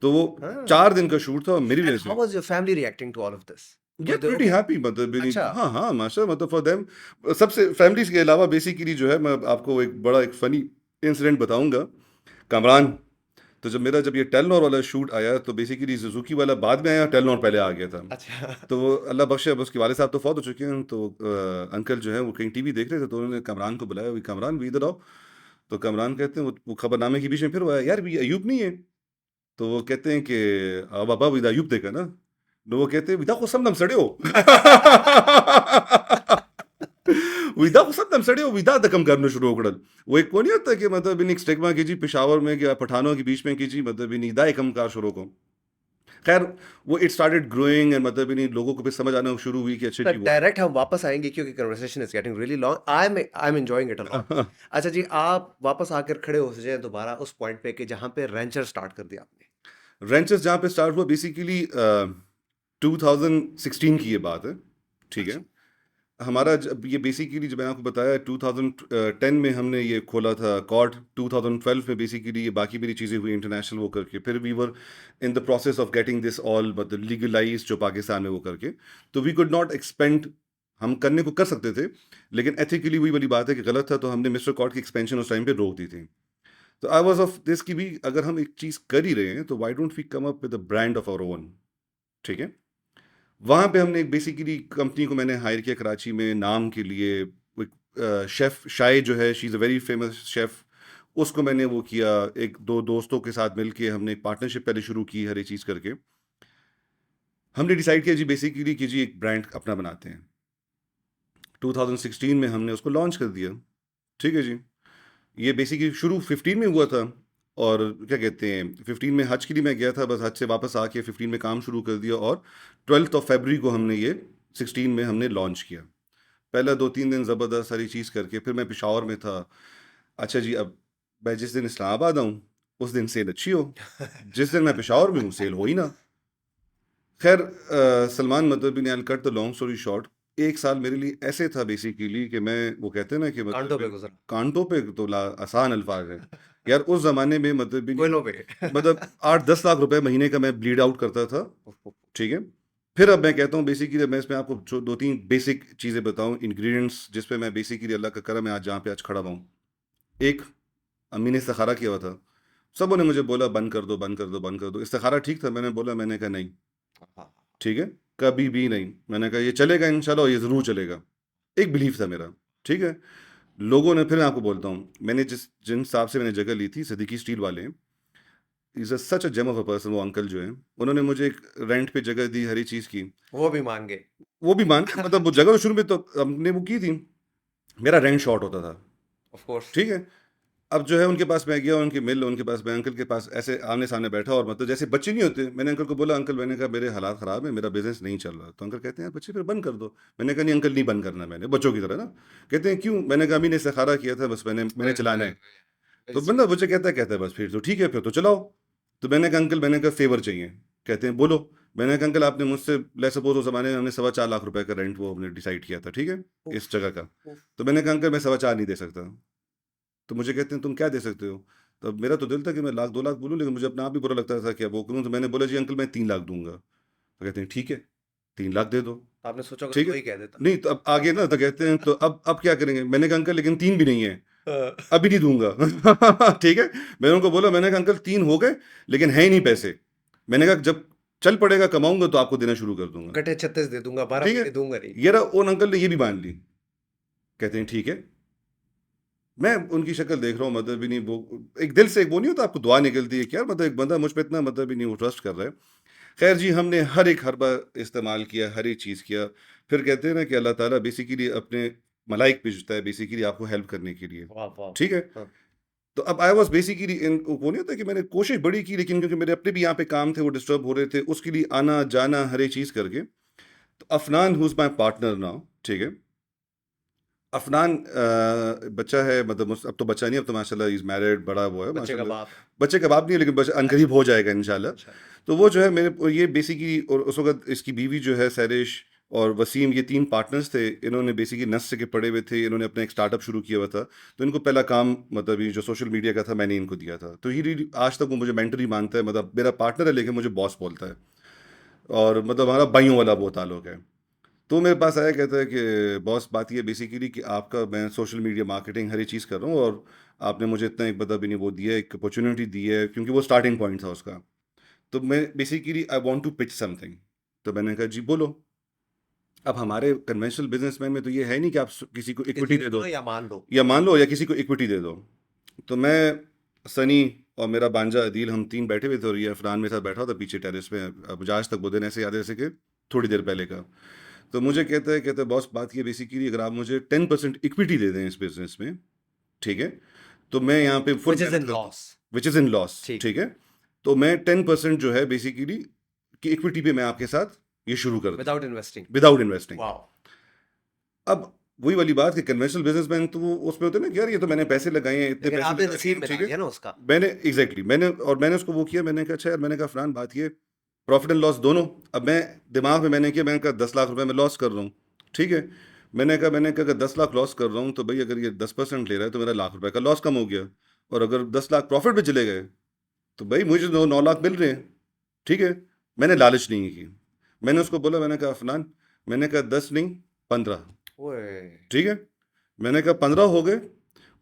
तो वो हाँ। 4 दिन का शूट था, और मेरी एंड वजह हाउ से was your family reacting to all of this? Were get they pretty okay? Happy, मतलब अच्छा। हाँ हाँ माशा, मतलब फॉर देम, सबसे फैमिलीज के अलावा बेसिकली जो है, मैं आपको एक बड़ा एक फनी इंसिडेंट बताऊंगा। कामरान, तो जब ये टेलनॉर वाला शूट आया, तो बेसिकली सुजुकी वाला बाद में आया, टेलनॉर पहले आ गया था। अच्छा। तो वो अल्लाह बख्शे, अब उसके वाले साहब तो फौत हो चुके हैं, तो अंकल जो है वो कहीं टीवी देख रहे थे, तो उन्होंने कामरान को बुलाया, "भी कामरान भी इधर आओ।" तो कामरान कहते हैं, वो खबरनामे के बीच में फिर वो आया, "यार भी अयूब नहीं है?" तो वो कहते हैं कि बाबा विदा अयूब देखा ना, तो वो कहते हैं विदा को समदम सड़े हो। विदा को समदम सड़े हो, विदा दकम करना शुरू हो गड़ल। वो एक वो नहीं होता कि मतलब इन एक स्टिग्मा की जी पेशावर में या पठानों के बीच में की जी, मतलब इन इदा एकम कार शुरू को, खैर वो इट स्टार्टेड ग्रोइंग, एंड मतलब इन लोगों को भी समझ आना शुरू हुई कि अच्छा तो जी वो डायरेक्ट हम वापस आएंगे क्योंकि conversation is getting really long. I am enjoying it a lot. अच्छा जी, आप वापस आकर खड़े हो जाए दोबारा उस पॉइंट पे कि जहां पे रेंचर स्टार्ट कर दिया आपने। रेंचर्स जहाँ पे स्टार्ट हुआ बेसिकली 2016 की ये बात है, ठीक है। अच्छा। हमारा जब ये बेसिकली, जब मैंने आपको बताया 2010 में हमने ये खोला था कॉर्ड, 2012 में बेसिकली ये बाकी मेरी चीज़ें हुई इंटरनेशनल वो करके, फिर we were in the process of getting this all मतलब लीगलाइज जो पाकिस्तान में वो करके, तो वी कुड नॉट एक्सपेंड, हम करने को कर सकते थे, लेकिन एथिकली वही वाली बात है कि गलत था, तो हमने मिस्टर कॉर्ड की एक्सपेंशन उस टाइम पे रोक दी थी। तो आई वॉज ऑफ दिस की भी, अगर हम एक चीज़ कर ही रहे हैं तो why don't we come up with a brand of our own, ठीक है। वहाँ पे हमने एक बेसिकली कंपनी को मैंने हायर किया कराची में नाम के लिए, शेफ़ शाय जो है, she is a very famous chef, उसको मैंने वो किया, एक दो दोस्तों के साथ मिलके हमने एक पार्टनरशिप पहले शुरू की, हर एक चीज़ करके हमने डिसाइड किया जी बेसिकली कि जी एक ब्रांड अपना बनाते हैं। 2016 में हमने उसको लॉन्च कर दिया, ठीक है जी। ये बेसिकली शुरू 15 में हुआ था, और क्या कहते हैं 15 में हज के लिए मैं गया था, बस हज से वापस आके 15 में काम शुरू कर दिया, और 12 फरवरी को हमने ये 16 में हमने लॉन्च किया। पहला 2-3 दिन ज़बरदस्त सारी चीज़ करके, फिर मैं पेशावर में था। अच्छा जी, अब मैं जिस दिन इस्लामाबाद आऊँ उस दिन सेल अच्छी हो, जिस दिन मैं पेशावर में हूँ सेल हो ही ना। खैर सलमान मतलब ने, I cut the long story short, एक साल मेरे लिए ऐसे था बेसिकली कि मैं, वो कहते हैं ना कि कांटों पे मतलब गुजरा। कांटों पे तो आसान अल्फाज है यार, उस जमाने में मतलब कोयलों पे। मतलब 8-10 लाख रुपए महीने का मैं ब्लीड आउट करता था, ठीक है। फिर अब मैं कहता हूँ बेसिकली, मैं इसमें आपको जो 2-3 बेसिक चीज़ें बताऊँ, इंग्रेडिएंट्स जिस पे मैं बेसिकली अल्लाह का करम है आज जहाँ पे आज खड़ा हुआ हूँ। एक, अम्मी ने इस्तिखारा किया हुआ था, सबों ने मुझे बोला बंद कर दो बंद कर दो बंद कर दो, इस्तिखारा ठीक था, मैंने बोला, मैंने कहा नहीं, ठीक है, कभी भी नहीं, मैंने कहा ये चलेगा इंशाल्लाह, ये ज़रूर चलेगा, एक बिलीफ था मेरा, ठीक है। लोगों ने, फिर मैं आपको बोलता हूँ, मैंने जिन साहब से मैंने जगह ली थी, सिद्दीकी स्टील वाले, is a such a gem of a person, वो अंकल जो है, उन्होंने मुझे एक रेंट पे जगह दी, हरी चीज़ की, वो भी मान गए। वो भी मान के, मतलब वो जगह तो शुरू में तो हमने वो की थी, मेरा रेंट शॉर्ट होता था, ऑफ कोर्स। ठीक है। अब जो है उनके पास मैं गया, उनकी मिल, उनके पास मैं अंकल के पास ऐसे आमने सामने बैठा, और मतलब जैसे बच्चे नहीं होते, मैंने अंकल को बोला, अंकल मैंने कहा मेरे हालात ख़राब है, मेरा बिजनेस नहीं चल रहा, तो अंकल कहते हैं बच्चे फिर बंद कर दो। मैंने कहा नहीं अंकल, नहीं बंद करना मैंने, बच्चों की तरह ना। कहते हैं क्यों, मैंने कहा अभी ने इस्तिखारा किया था, बस मैंने चलाना है। तो बंदा मुझे कहता है बस फिर तो ठीक है, फिर तो चलाओ। तो मैंने कहा अंकल, मैंने कहा फेवर चाहिए। कहते हैं बोलो। मैंने कहा अंकल आपने मुझसे लेट्स सपोज उस ज़माने में हमने 4.25 लाख रुपए का रेंट वो हमने डिसाइड किया था, ठीक है? उफ, इस जगह का। उफ। तो मैंने कहा अंकल मैं 4.25 नहीं दे सकता। तो मुझे कहते हैं तुम क्या दे सकते हो? तो अब मेरा तो दिल था कि मैं लाख 2 लाख बोलूँ, लेकिन मुझे अपने आप ही बुरा लगता था कि अब वो करूँ, तो मैंने बोला जी अंकल मैं 3 लाख दूँगा। तो कहते हैं ठीक है, 3 लाख दे दो। तो आपने सोचा कि ठीक है? 2 ही कह देता। नहीं तो अब आगे ना तो कहते हैं तो अब क्या करेंगे? मैंने कहा अंकल लेकिन 3 भी नहीं है, हाँ। अभी नहीं दूँगा। ठीक है? मैंने उनको बोला, मैंने कहा अंकल 3 हो गए, लेकिन है ही नहीं पैसे। मैंने कहा जब चल पड़ेगा कमाऊँगा तो आपको देना शुरू कर दूँगा। कटे 36 दे दूँगा, 12 ठीक है? महीने दूँगा नहीं। ये रहा उन अंकल ने ये भी मान ली। कहते हैं ठीक है। मैं उनकी शक्ल देख रहा हूँ, मतलब भी नहीं वो एक दिल से एक वो नहीं होता आपको दुआ निकलती है कि यार मतलब एक बंदा मुझ पे इतना मतलब भी नहीं वो ट्रस्ट कर रहा है। खैर जी हमने हर एक हरबा इस्तेमाल किया, हर एक चीज़ किया। फिर कहते हैं ना कि अल्लाह ताला बेसिकली अपने मलाइक भेजता है बेसिकली आपको हेल्प करने के लिए। वाह, वाह, ठीक है? वाह! हाँ। तो अब आई वाज़ बेसिकली इन वो नहीं होता कि मैंने कोशिश बड़ी की, लेकिन क्योंकि मेरे अपने भी यहाँ पे काम थे वो डिस्टर्ब हो रहे थे, उसके लिए आना-जाना हर एक चीज़ करके। तो Afnan who is my partner now, ठीक है? अफनान बच्चा है, मतलब अब तो बच्चा नहीं, अब तो माशाल्लाह ही इज़ मैरिड, बड़ा वो है बच्चे का माशाल्लाह। बाप है। बच्चे का बाप नहीं है, लेकिन बस अच्छा, अनकरीब हो जाएगा इंशाल्लाह। इंशाल्लाह। तो वो जो है मेरे ये बेसिकली, और उस वक़्त इसकी बीवी जो है सैरिश और वसीम, ये 3 पार्टनर्स थे। इन्होंने बेसिकली नस से के पड़े हुए थे, इन्होंने अपना एक स्टार्टअप शुरू किया हुआ था। तो इनको पहला काम मतलब ये जो सोशल मीडिया का था मैंने इनको दिया था। तो ही रियली आज तक वो मुझे मेंटर ही मानता है, मतलब मेरा पार्टनर है लेकिन मुझे बॉस बोलता है। और मतलब हमारा भाइयों वाला वो ताल्लुक है। तो मेरे पास आया, कहता है कि बॉस बात ये बेसिकली कि आपका मैं सोशल मीडिया मार्केटिंग हर एक चीज़ कर रहा हूँ, और आपने मुझे इतना एक मतलब भी नहीं वो दिया है, एक अपॉर्चुनिटी दी है, क्योंकि वो स्टार्टिंग पॉइंट था उसका। तो मैं basically I want to pitch something. तो मैंने कहा जी बोलो। अब हमारे कन्वेंशनल बिजनेसमैन में तो ये है नहीं कि आप किसी को किसी इक्विटी को दे सुनो दो, या मान लो। या मान लो या किसी को इक्विटी दे दो। तो मैं, सनी और मेरा भांजा अदील, हम 3 बैठे हुए थे, और ये अफनान मेरे साथ बैठा था पीछे टेरेस पे। अब मुझे आज तक वो दिन ऐसे याद है जैसे कि थोड़ी देर पहले का। तो मुझे कहता है बॉस बात ये बेसिकली अगर आप मुझे 10% इक्विटी दे दें इस बिजनेस में, ठीक है? तो मैं यहाँ पे full which is in payment कर दूँ, loss. Which is in loss, ठीक। ठीक है? तो मैं 10% जो है बेसिकली कि इक्विटी पे मैं आपके साथ ये शुरू कर दूँ, without investing. Without investing. Wow! अब वही वाली बात कि कन्वेंशनल बिजनेसमैन तो वो उसमें होते हैं ना कि यार ये तो मैंने पैसे लगाए हैं, इतने लेकिन पैसे आपने लगा दिए नसीब हैं, मिला ठीक है? दिया ना उसका। मैंने एग्ज़ैक्टली मैंने उसको वो किया, मैंने कहा अच्छा यार, मैंने कहा फरहान बात ये प्रॉफ़िट एंड लॉस दोनों। अब मैं दिमाग में मैंने किया, मैंने कहा 10 लाख रुपए मैं लॉस कर रहा हूँ, ठीक है? मैंने कहा अगर 10 लाख लॉस कर रहा हूँ तो भई अगर ये 10% ले रहा है तो मेरा लाख रुपए का लॉस कम हो गया, और अगर 10 लाख प्रॉफ़िट में चले गए तो भई मुझे 9 लाख मिल रहे हैं, ठीक है? मैंने लालच नहीं की। मैंने उसको बोला, मैंने कहा अफ़नान, मैंने कहा 10 नहीं 15, ओए! ठीक है? मैंने कहा 15 हो गए,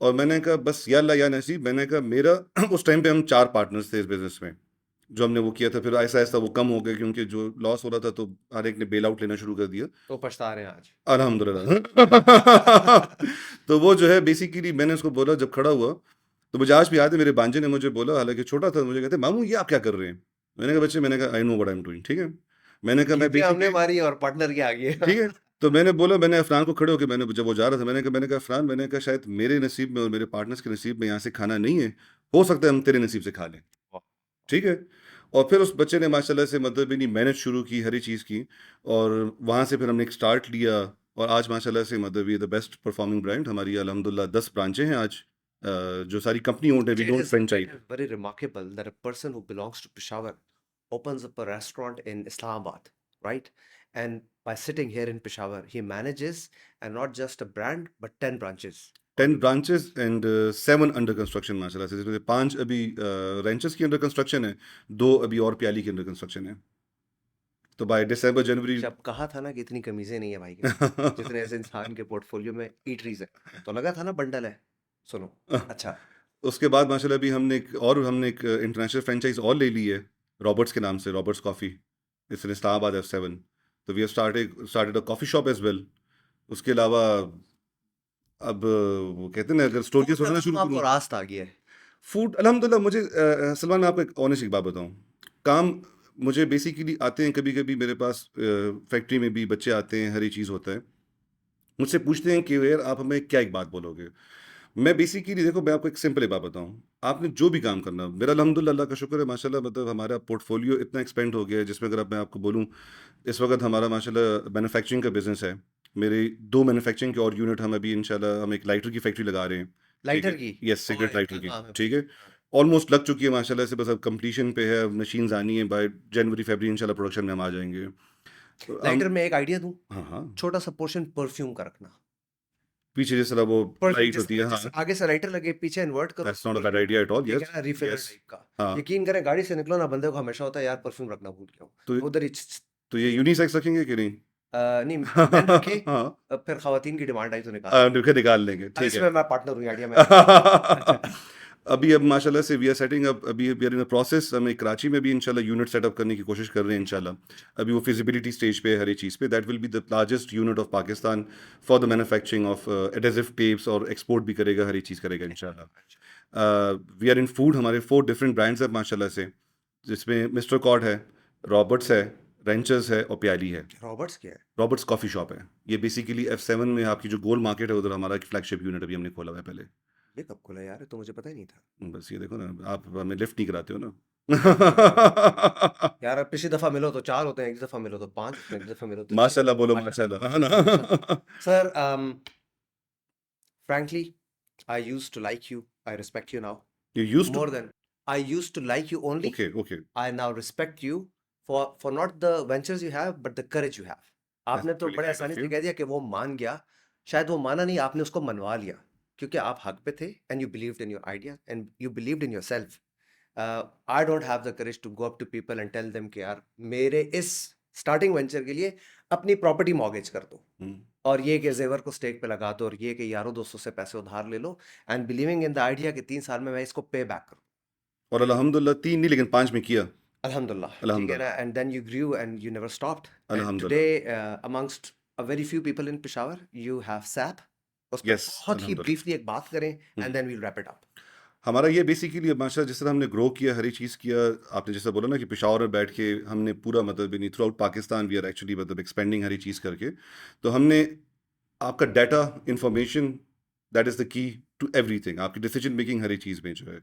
और मैंने कहा बस या अल्लाह या नसीब। मैंने कहा मेरा उस टाइम पे हम 4 पार्टनर्स थे इस बिज़नेस में, जो हमने वो किया था। फिर आहिस्ता-आहिस्ता वो कम हो गए क्योंकि जो लॉस हो रहा था तो हर एक ने बेल आउट लेना शुरू कर दिया। तो पछता रहे हैं आज। अल्हम्दुलिल्लाह। तो वो जो है बेसिकली मैंने उसको बोला जब खड़ा हुआ, तो मुझे आज भी याद है मेरे भांजे ने मुझे बोला, हालाँकि छोटा था, मुझे कहते मामू ये आप क्या कर रहे हैं? मैंने कहा बच्चे, मैंने कहा I know what I am doing, ठीक है? मैंने कहा मैं टीपी हमने बेसिकली, मारी और पार्टनर की आ गई है। ठीक है? तो मैंने बोला, मैंने अफ़नान को खड़े होके मैंने जब वो जा रहा था, मैंने कहा अफ़नान, मैंने कहा शायद मेरे नसीब में और मेरे पार्टनर्स के नसीब में यहाँ से खाना नहीं है, हो सकता है हम तेरे नसीब से खा लें, वाह! ठीक है? और फिर उस बच्चे ने माशाल्लाह से मतलब भी नहीं मेहनत शुरू की, हर एक चीज़ की, और वहाँ से फिर हमने एक स्टार्ट लिया, और आज माशाल्लाह से मतलब ये द बेस्ट परफॉर्मिंग ब्रांड हमारी अल्हम्दुलिल्लाह 10 ब्रांचें हैं आज, जो सारी कंपनी ओन्ड है, we don't It franchise. is very remarkable that a person who belongs to Peshawar opens up a restaurant in Islamabad, right? And by sitting here in Peshawar, he manages and not just a brand but 10 branches. 10 branches and 7 under construction माशाल्लाह से, जिसमें से 5 अभी रेंचेस की अंडर कंस्ट्रक्शन है, 2 अभी और प्याली की अंडर कंस्ट्रक्शन है। तो बाय दिसंबर जनवरी जब कहा था ना कि इतनी कमीजें नहीं है भाई के पास, जितने ऐसे इंसान के पोर्टफोलियो में ईटरीज है, तो लगा था ना बंडल है। सुनो, अच्छा, उसके बाद माशाल्लाह अभी हमने एक इंटरनेशनल फ्रेंचाइज और ले ली है, रॉबर्ट्स के नाम से, Roberts coffee. It's in Islamabad F7। तो we have started a coffee shop as well. उसके अलावा अब वो कहते हैं ना, अगर स्टोर की फूड का सुनाना काम शुरू आपको करूँ, रास्त आ गया है। फूड अल्हम्दुलिल्लाह मुझे सलमान, मैं आपको एक ऑनेस्ट एक बात बताऊँ, काम मुझे बेसिकली आते हैं, कभी-कभी मेरे पास फैक्ट्री में भी बच्चे आते हैं, हर एक चीज़ होता है। मुझसे पूछते हैं कि यार आप हमें क्या एक बात बोलोगे? मैं बेसिकली देखो, मैं आपको एक सिंपल एक बात बताऊँ, आपने जो भी काम करना, मेरा अल्हम्दुलिल्लाह अल्लाह का शुक्र है माशाल्लाह, मतलब हमारा पोर्टफोलियो इतना एक्सपेंड हो गया है, जिसमें अगर अब मैं आपको बोलूँ, इस वक़्त हमारा माशाल्लाह मैन्युफैक्चरिंग का बिज़नेस है। मेरे 2 मैन्युफैक्चरिंग के और यूनिट हम अभी इंशाल्लाह हम एक लाइटर की फैक्ट्री लगा रहे हैं, ठीक लाइटर है? की? यस, ओए! सिगरेट लाइटर क्या की, काम है भाई? ठीक है? हाँ। ऑलमोस्ट लग चुकी है माशाल्लाह से, बस अब कंप्लीशन पे है, मशीन्स आनी है, बाय जनवरी फरवरी इंशाल्लाह प्रोडक्शन में हम आ जाएंगे। तो लाइटर हम में एक आइडिया दूं, हाँ हाँ, छोटा सा पोर्शन परफ्यूम का रखना। पीछे जिस तरह वो परफ्यूम लाइट होती जैसे है, जैसे हाँ, आगे से लाइटर लगे, पीछे इन्वर्ट करो that's not a bad perfume, idea at all, ठीक है यस ना, रिफिलर यस। टाइप का। हाँ, यकीन करें, गाड़ी से निकलो ना, बंदे को हमेशा होता है यार परफ्यूम रखना भूल गया तो हूँ, उधर ही तो ये यूनिसेक्स रखेंगे कि नहीं? नहीं, मैन रखे। हाँ, फिर खवातीन की डिमांड आई तो निकाल लेंगे। फिर निकाल लेंगे, अब ठीक है। इसमें मैं पार्टनर हूँ, आइडिया मेरा है। अच्छा। अभी अब माशाल्लाह से वी आर सेटिंग अप, अभी we are in the process, हमें कराची में भी इंशाल्लाह यूनिट सेटअप करने की कोशिश कर रहे हैं इंशाल्लाह। अभी वो फिजिबिलिटी स्टेज पे है हर एक चीज़ पे, that will be the largest unit of Pakistan for the manufacturing of adhesive tapes, और एक्सपोर्ट भी करेगा, हर एक चीज़ करेगा इंशाल्लाह। वी आर इन फूड, हमारे 4 डिफरेंट ब्रांड्स हैं माशाल्लाह से, जिसमें मिस्टर कॉड है, रॉबर्ट्स है, रेंचर्स है और प्याली है। रॉबर्ट्स क्या है? रॉबर्ट्स कॉफ़ी शॉप है, ये बेसिकली F7 में आपकी जो गोल मार्केट है उधर हमारा एक फ्लैगशिप यूनिट अभी हमने खोला हुआ है पहले। ये कब खुला यार, ये तो मुझे पता ही नहीं था। बस ये देखो ना, आप हमें लिफ्ट नहीं कराते हो ना। यार अब पिछली दफा मिलो तो 4 होते हैं, एक दफा मिलो तो 5 होते हैं, एक दफा मिलो तो 6। माशाल्लाह बोलो, माशाल्लाह, माशाल्लाह, है माशाल्लाह। ना? Sir, frankly, I used to like you. I respect you now you used to, more than I used to like you only. Okay okay, I now respect you for not the ventures you have, but the courage you have. That's आपने तो रियली बड़े काइंड आसानी ऑफ से यू। कह दिया कि वो मान गया। शायद वो माना नहीं, आपने उसको मनवा लिया, क्योंकि आप हक पे थे and you believed in your idea and you believed in yourself. I don't have the courage to go up to people and tell them कि यार मेरे इस स्टार्टिंग वेंचर के लिए अपनी प्रॉपर्टी मॉर्गेज कर दो, और ये कि जेवर को स्टेक पे लगा दो, और ये कि यारों दोस्तों से पैसे उधार ले लो, and believing in the idea कि 3 साल में मैं इसको पे बैक करूँ। और अल्हम्दुलिल्लाह 3 नहीं लेकिन 5 में किया। Alhamdulillah, ठीक है ना, अल्हम्दुलिल्लाह, and then you grew and you never stopped. And अल्हम्दुलिल्लाह, today, amongst a very few people in Peshawar, you have SAP. उस पर यस, बहुत ही अल्हम्दुलिल्लाह। ब्रीफली एक बात करें, and then we'll wrap it up. हमारा ये बेसिकली अब माशाल्लाह जिस तरह हमने ग्रो किया, हर एक चीज़ किया, आपने जैसा बोला ना कि पेशावर में बैठ के हमने पूरा मतलब नहीं, throughout Pakistan we are actually मतलब एक्सपेंडिंग हर एक चीज़ करके, तो हमने आपका data information, that is the key to everything, आपकी डिसीजन मेकिंग हर एक चीज़ में जो है।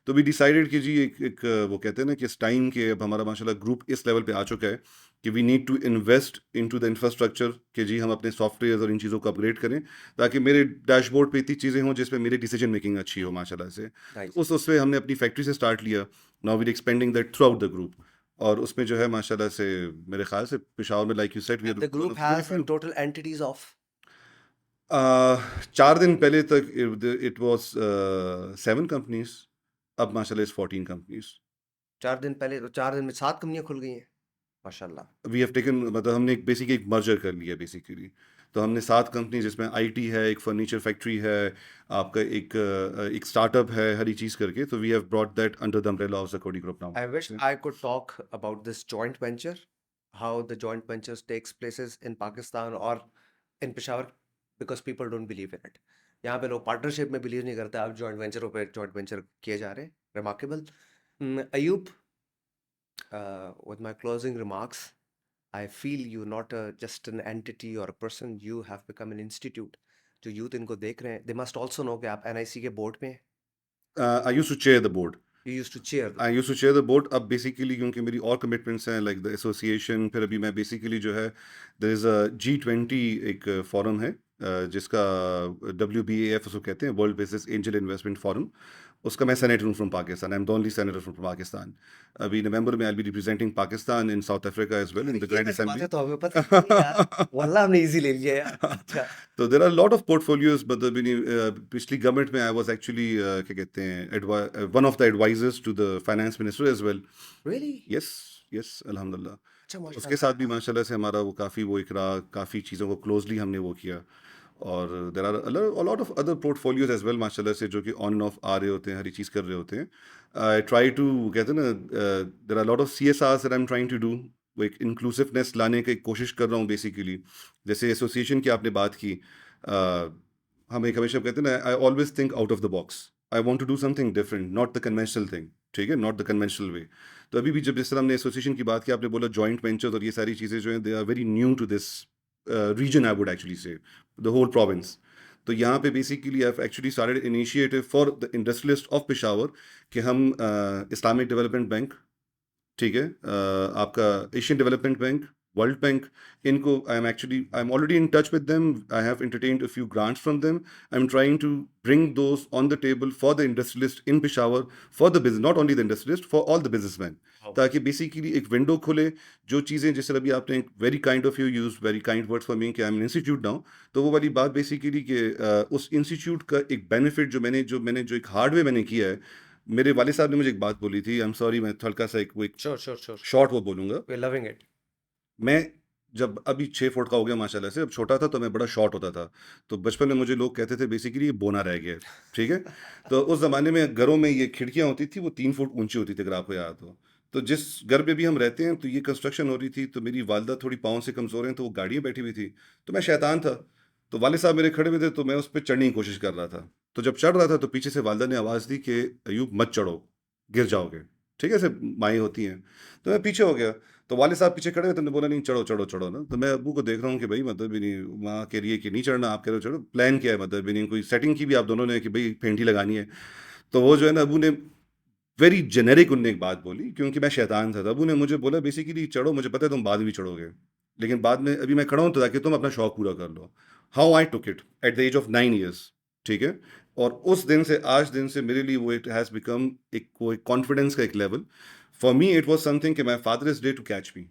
तो वी डिसाइडेड कि जी एक वो कहते हैं ना कि इस टाइम के अब हमारा माशाल्लाह ग्रुप इस लेवल पे आ चुका है कि we need to invest into the infrastructure, कि जी हम अपने सॉफ्टवेयर और इन चीज़ों को अपग्रेड करें, ताकि मेरे डैशबोर्ड पे इतनी चीज़ें हों जिसमें मेरी डिसीजन मेकिंग अच्छी हो माशाल्लाह से। Nice. तो उसमें हमने अपनी फैक्ट्री से स्टार्ट लिया, now we expanding that throughout the group, और उसमें जो है माशाल्लाह से मेरे ख्याल से पेशावर में like you said we And the group has total entities of 4 दिन पहले तक इट वाज 7 कंपनीज, अब माशाल्लाह इज 14 कंपनीज। 4 दिन पहले, तो 4 दिन में 7 कंपनियां खुल गई हैं, माशाल्लाह। वी हैव टेकन, मतलब हमने एक बेसिकली एक मर्जर कर लिया बेसिकली, तो हमने 7 कंपनी जिसमें आईटी है, एक फर्नीचर फैक्ट्री है, आपका एक स्टार्टअप है, हर एक चीज़ करके, तो we have brought that under the umbrella of Zakori group now. I wish I could talk about this joint venture, how the joint ventures takes places in Pakistan or in Peshawar, because people don't believe in it. यहाँ पे लोग पार्टनरशिप में बिलीव नहीं करते, आप जॉइंट वेंचरों पे जॉइंट वेंचर किए जा रहे हैं, remarkable. Ayub, with my closing remarks, I feel you not just an entity or a person, you have become an institute. जो यूथ इनको देख रहे हैं, they must also know कि आप NIC के बोर्ड में हैं। I used to chair the board, You used to chair the I used to chair the board. अब बेसिकली क्योंकि मेरी और कमिटमेंट्स हैं लाइक द एसोसिएशन, फिर अभी मैं बेसिकली जो है देयर इज़ अ G20 एक फोरम है, जिसका WBAF उसको कहते हैं, world business angel investment forum, उसका मैं सेनेटर हूँ from Pakistan, I am the only senator from Pakistan. अभी नवंबर में I will be representing Pakistan in South Africa as well in the ये ग्रैंड वाली बातें असेंबली। तो हमें पता ही नहीं यार, वल्लाह हमने इजी ले लिया यार। अच्छा, तो there are lot of portfolios, मतलब पिछली गवर्नमेंट में आई वाज एक्चुअली क्या कहते हैं one of the advisers to the finance minister as well. really? Yes yes, अल्हम्दुलिल्लाह। अच्छा, उसके माशाल्लाह साथ भी यार। माशाल्लाह से हमारा वो काफ़ी वो एक रहा, काफ़ी चीज़ों को क्लोजली हमने वो किया, और there are a lot of other portfolios as well माशाल्लाह से, जो कि ऑन एंड ऑफ आ रहे होते हैं, हर एक चीज़ कर रहे होते हैं। आई ट्राई टू, कहते हैं ना, there are lot of CSRs that I am trying to do, वो एक इंक्लूसिवनेस लाने की कोशिश कर रहा हूँ बेसिकली। जैसे एसोसिएशन की आपने बात की, हम एक हमेशा कहते हैं ना, I always think out of the box, I want to do something different, not the conventional thing, ठीक है, नॉट द कन्वेंशनल वे। तो अभी भी जब जिस तरह हमने एसोसिएशन की बात की, आपने बोला जॉइंट वेंचर्स और ये सारी चीज़ें जो हैं, they are very new to this region, I would actually say the whole province. तो यहाँ पे basically I actually started initiative for the industrialist of Peshawar कि हम इस्लामिक डेवलपमेंट बैंक, ठीक है, आपका Asian development bank, world bank, इनको I am already in touch with them, I have entertained a few grants from them. I'm trying to bring those on the table for the industrialist in Peshawar, for the business, not only the industrialist, for all the businessmen, ताकि बेसिकली एक विंडो खुले। जो चीज़ें जैसे अभी आपने very kind of you use very kind words for me कि आई एम इंस्टीट्यूट नाउ, तो वो वाली बात बेसिकली कि उस इंस्टीट्यूट का एक बेनिफिट जो एक हार्डवेयर मैंने किया है। मेरे वाले साहब ने मुझे एक बात बोली थी, आई एम सॉरी मैं हल्का सा एक श्योर शॉर्ट वो बोलूँगा। We loving it. मैं जब अभी 6 फुट का हो गया माशाल्लाह से, अब छोटा था तो मैं बड़ा शॉर्ट होता था। तो बचपन में मुझे लोग कहते थे बेसिकली ये बोना रह गया है, ठीक है? तो उस ज़माने में घरों में ये खिड़कियाँ होती थी, वो 3 फुट ऊँची होती थी, अगर आपको याद हो। तो जिस घर में भी हम रहते हैं, तो ये कंस्ट्रक्शन हो रही थी, तो मेरी वालिदा थोड़ी पाँव से कमज़ोर हैं, तो वो गाड़ी में बैठी हुई थी। तो मैं शैतान था, तो वालिद साहब मेरे खड़े हुए थे, तो मैं उस पे चढ़ने की कोशिश कर रहा था। तो जब चढ़ रहा था, तो पीछे से वालिदा ने आवाज़ दी कि अयूब मत चढ़ो, गिर जाओगे। ठीक है? ऐसे माएँ होती हैं। तो मैं पीछे हो गया। तो वालिद साहब पीछे खड़े हुए, तो उन्होंने बोला नहीं चढ़ो, चढ़ो, चढ़ो ना। तो मैं अब्बू को देख रहा हूँ कि भाई मतलब भी नहीं, माँ कह रही है कि नहीं चढ़ना, आप कह रहे हो चढ़ो। प्लान क्या है, मतलब भी नहीं, कोई सेटिंग की भी आप दोनों ने कि भाई फेंटी लगानी है। तो वो जो है ना, अब्बू ने वेरी जेनेरिक उनने एक बात बोली, क्योंकि मैं शैतान था। तो अब्बू ने मुझे बोला बेसिकली चढ़ो, मुझे पता है तुम बाद में भी चढ़ोगे, लेकिन बाद में अभी मैं खड़ा हूँ तो ताकि तुम अपना शौक पूरा कर लो। How I took it at the age of 9 years, ठीक है? और उस दिन से आज दिन से मेरे लिए वो इट हैज़ बिकम एक वो एक कॉन्फिडेंस का एक level. For me it was something कि my father is there to catch me,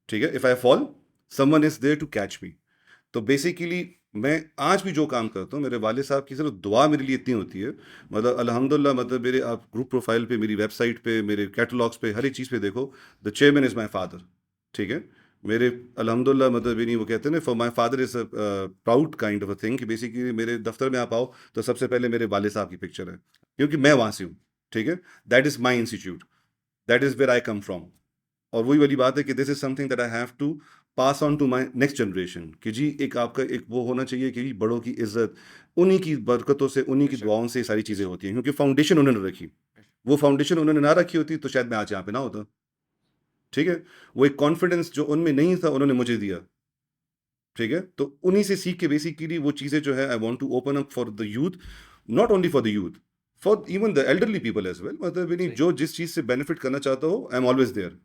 ठीक है? If I fall, someone is there to catch me. तो बेसिकली मैं आज भी जो काम करता हूँ, मेरे वाले साहब की सिर्फ दुआ मेरे लिए इतनी होती है। मतलब अल्हम्दुलिल्लाह, मतलब मेरे आप ग्रुप प्रोफाइल पे, मेरी वेबसाइट पे, मेरे कैटलॉग्स पे, हर एक चीज़ पे देखो, the chairman is my father, ठीक है? मेरे अल्हम्दुलिल्लाह, मतलब नहीं, वो कहते हैं ना, for my father is a proud kind of a thing, कि बेसिकली मेरे दफ्तर में आप आओ तो सबसे पहले मेरे वाले साहब की पिक्चर है, क्योंकि मैं वहाँ से हूँ, ठीक है? That is my institute, that is where I come from. और वही वाली बात है कि this is something that I have to pass on to my next generation, कि जी एक आपका एक वो होना चाहिए कि जी बड़ों की इज्जत, उन्हीं की बरकतों से, उन्हीं की दुआओं से ये सारी चीज़ें होती हैं, क्योंकि फाउंडेशन उन्होंने रखी। वो फाउंडेशन उन्होंने ना रखी होती तो शायद मैं आज यहाँ पे ना होता, ठीक है? वो एक कॉन्फिडेंस जो उनमें नहीं था, उन्होंने मुझे दिया, ठीक है? तो उन्हीं से सीख के बेसिकली वो चीज़ें जो है, I want to open up for the youth, not only for the youth, for even the elderly people as well. मतलब यानी जो जिस चीज़ से बेनिफिट करना चाहता हो, आई एम ऑलवेज देयर।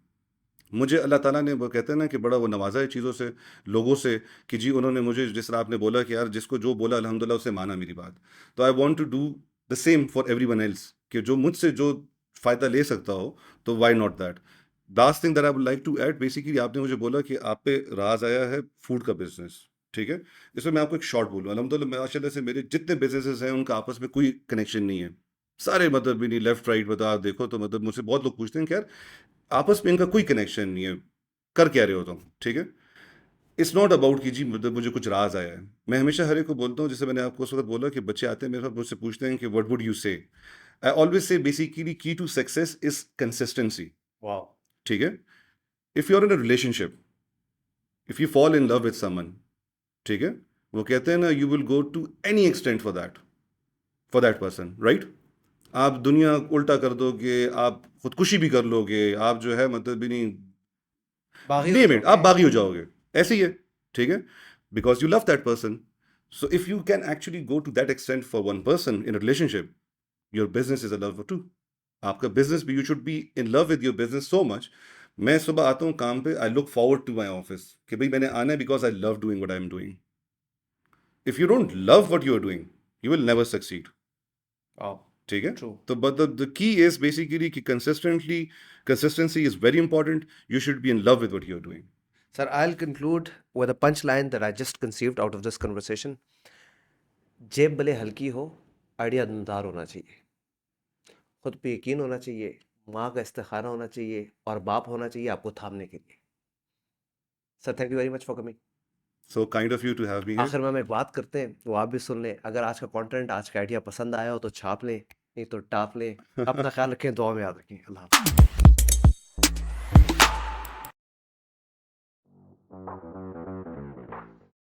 मुझे अल्लाह ताला ने, वो कहते हैं ना कि बड़ा वो नवाजा है चीज़ों से, लोगों से, कि जी उन्होंने मुझे, जिस तरह आपने बोला कि यार जिसको जो बोला अल्हम्दुलिल्लाह उससे माना मेरी बात। तो I want to do the same for everyone else, कि जो मुझसे जो फ़ायदा ले सकता हो, तो why not that. Last thing that I would like to add, basically आपने मुझे बोला कि आप पे राज आया है फूड का बिजनेस, ठीक है? इसमें मैं आपको एक शॉर्ट बोलूँ, अल्हम्दुलिल्लाह माशाल्लाह से मेरे जितने बिजनेसेस हैं उनका आपस में कोई कनेक्शन नहीं है, सारे मतलब भी नहीं, लेफ्ट राइट बता आप देखो तो मतलब मुझसे बहुत लोग पूछते हैं कि यार आपस में इनका कोई कनेक्शन नहीं है, कर क्या रहे हो तुम, ठीक है? इट्स नॉट अबाउट कि जी मतलब मुझे कुछ राज आया है। मैं हमेशा हर एक को बोलता हूँ, जैसे मैंने आपको उस वक्त बोला कि बच्चे आते हैं मेरे पास, मुझसे पूछते हैं कि what would you say, I always say basically key to success is consistency, wow. ठीक है? If you are in a relationship, if you fall in love with someone, ठीक है, वो कहते हैं ना, you will go to any extent for that person, right? आप दुनिया उल्टा कर दोगे, आप खुदकुशी भी कर लोगे, आप जो है मतलब भी नहीं, बागी हो नेम इट, आप जाओगे। बागी हो जाओगे, ऐसे ही है, ठीक है? Because you love that person. So if you can actually go to that extent for one person in relationship, your business is a love too. आपका बिजनेस भी, you should be in love with your business so much. मैं सुबह आता हूँ काम पे, I look forward to my office, कि भाई मैंने आना है because I love doing what I am doing. If you don't love what you are doing, you will never succeed, wow. ठीक है? ट्रू। तो but the key is basically कि consistency is very important. You should be in love with what you are doing. Sir, I'll conclude with a punchline that I just conceived out of this conversation. जेब भले हल्की हो, आइडिया दमदार होना चाहिए, खुद पे यकीन होना चाहिए, माँ का इस्तिखारा होना चाहिए और बाप होना चाहिए आपको थामने के लिए। Sir, thank you very much for coming. So kind of you to have me here. आखिर में हम एक बात करते हैं, वो आप भी सुन लें। अगर आज का कंटेंट, आज का आइडिया पसंद आया हो तो छाप लें, नहीं तो टाप लें। अपना ख्याल रखें, दुआ में याद रखें। अल्लाह हाफ़िज़।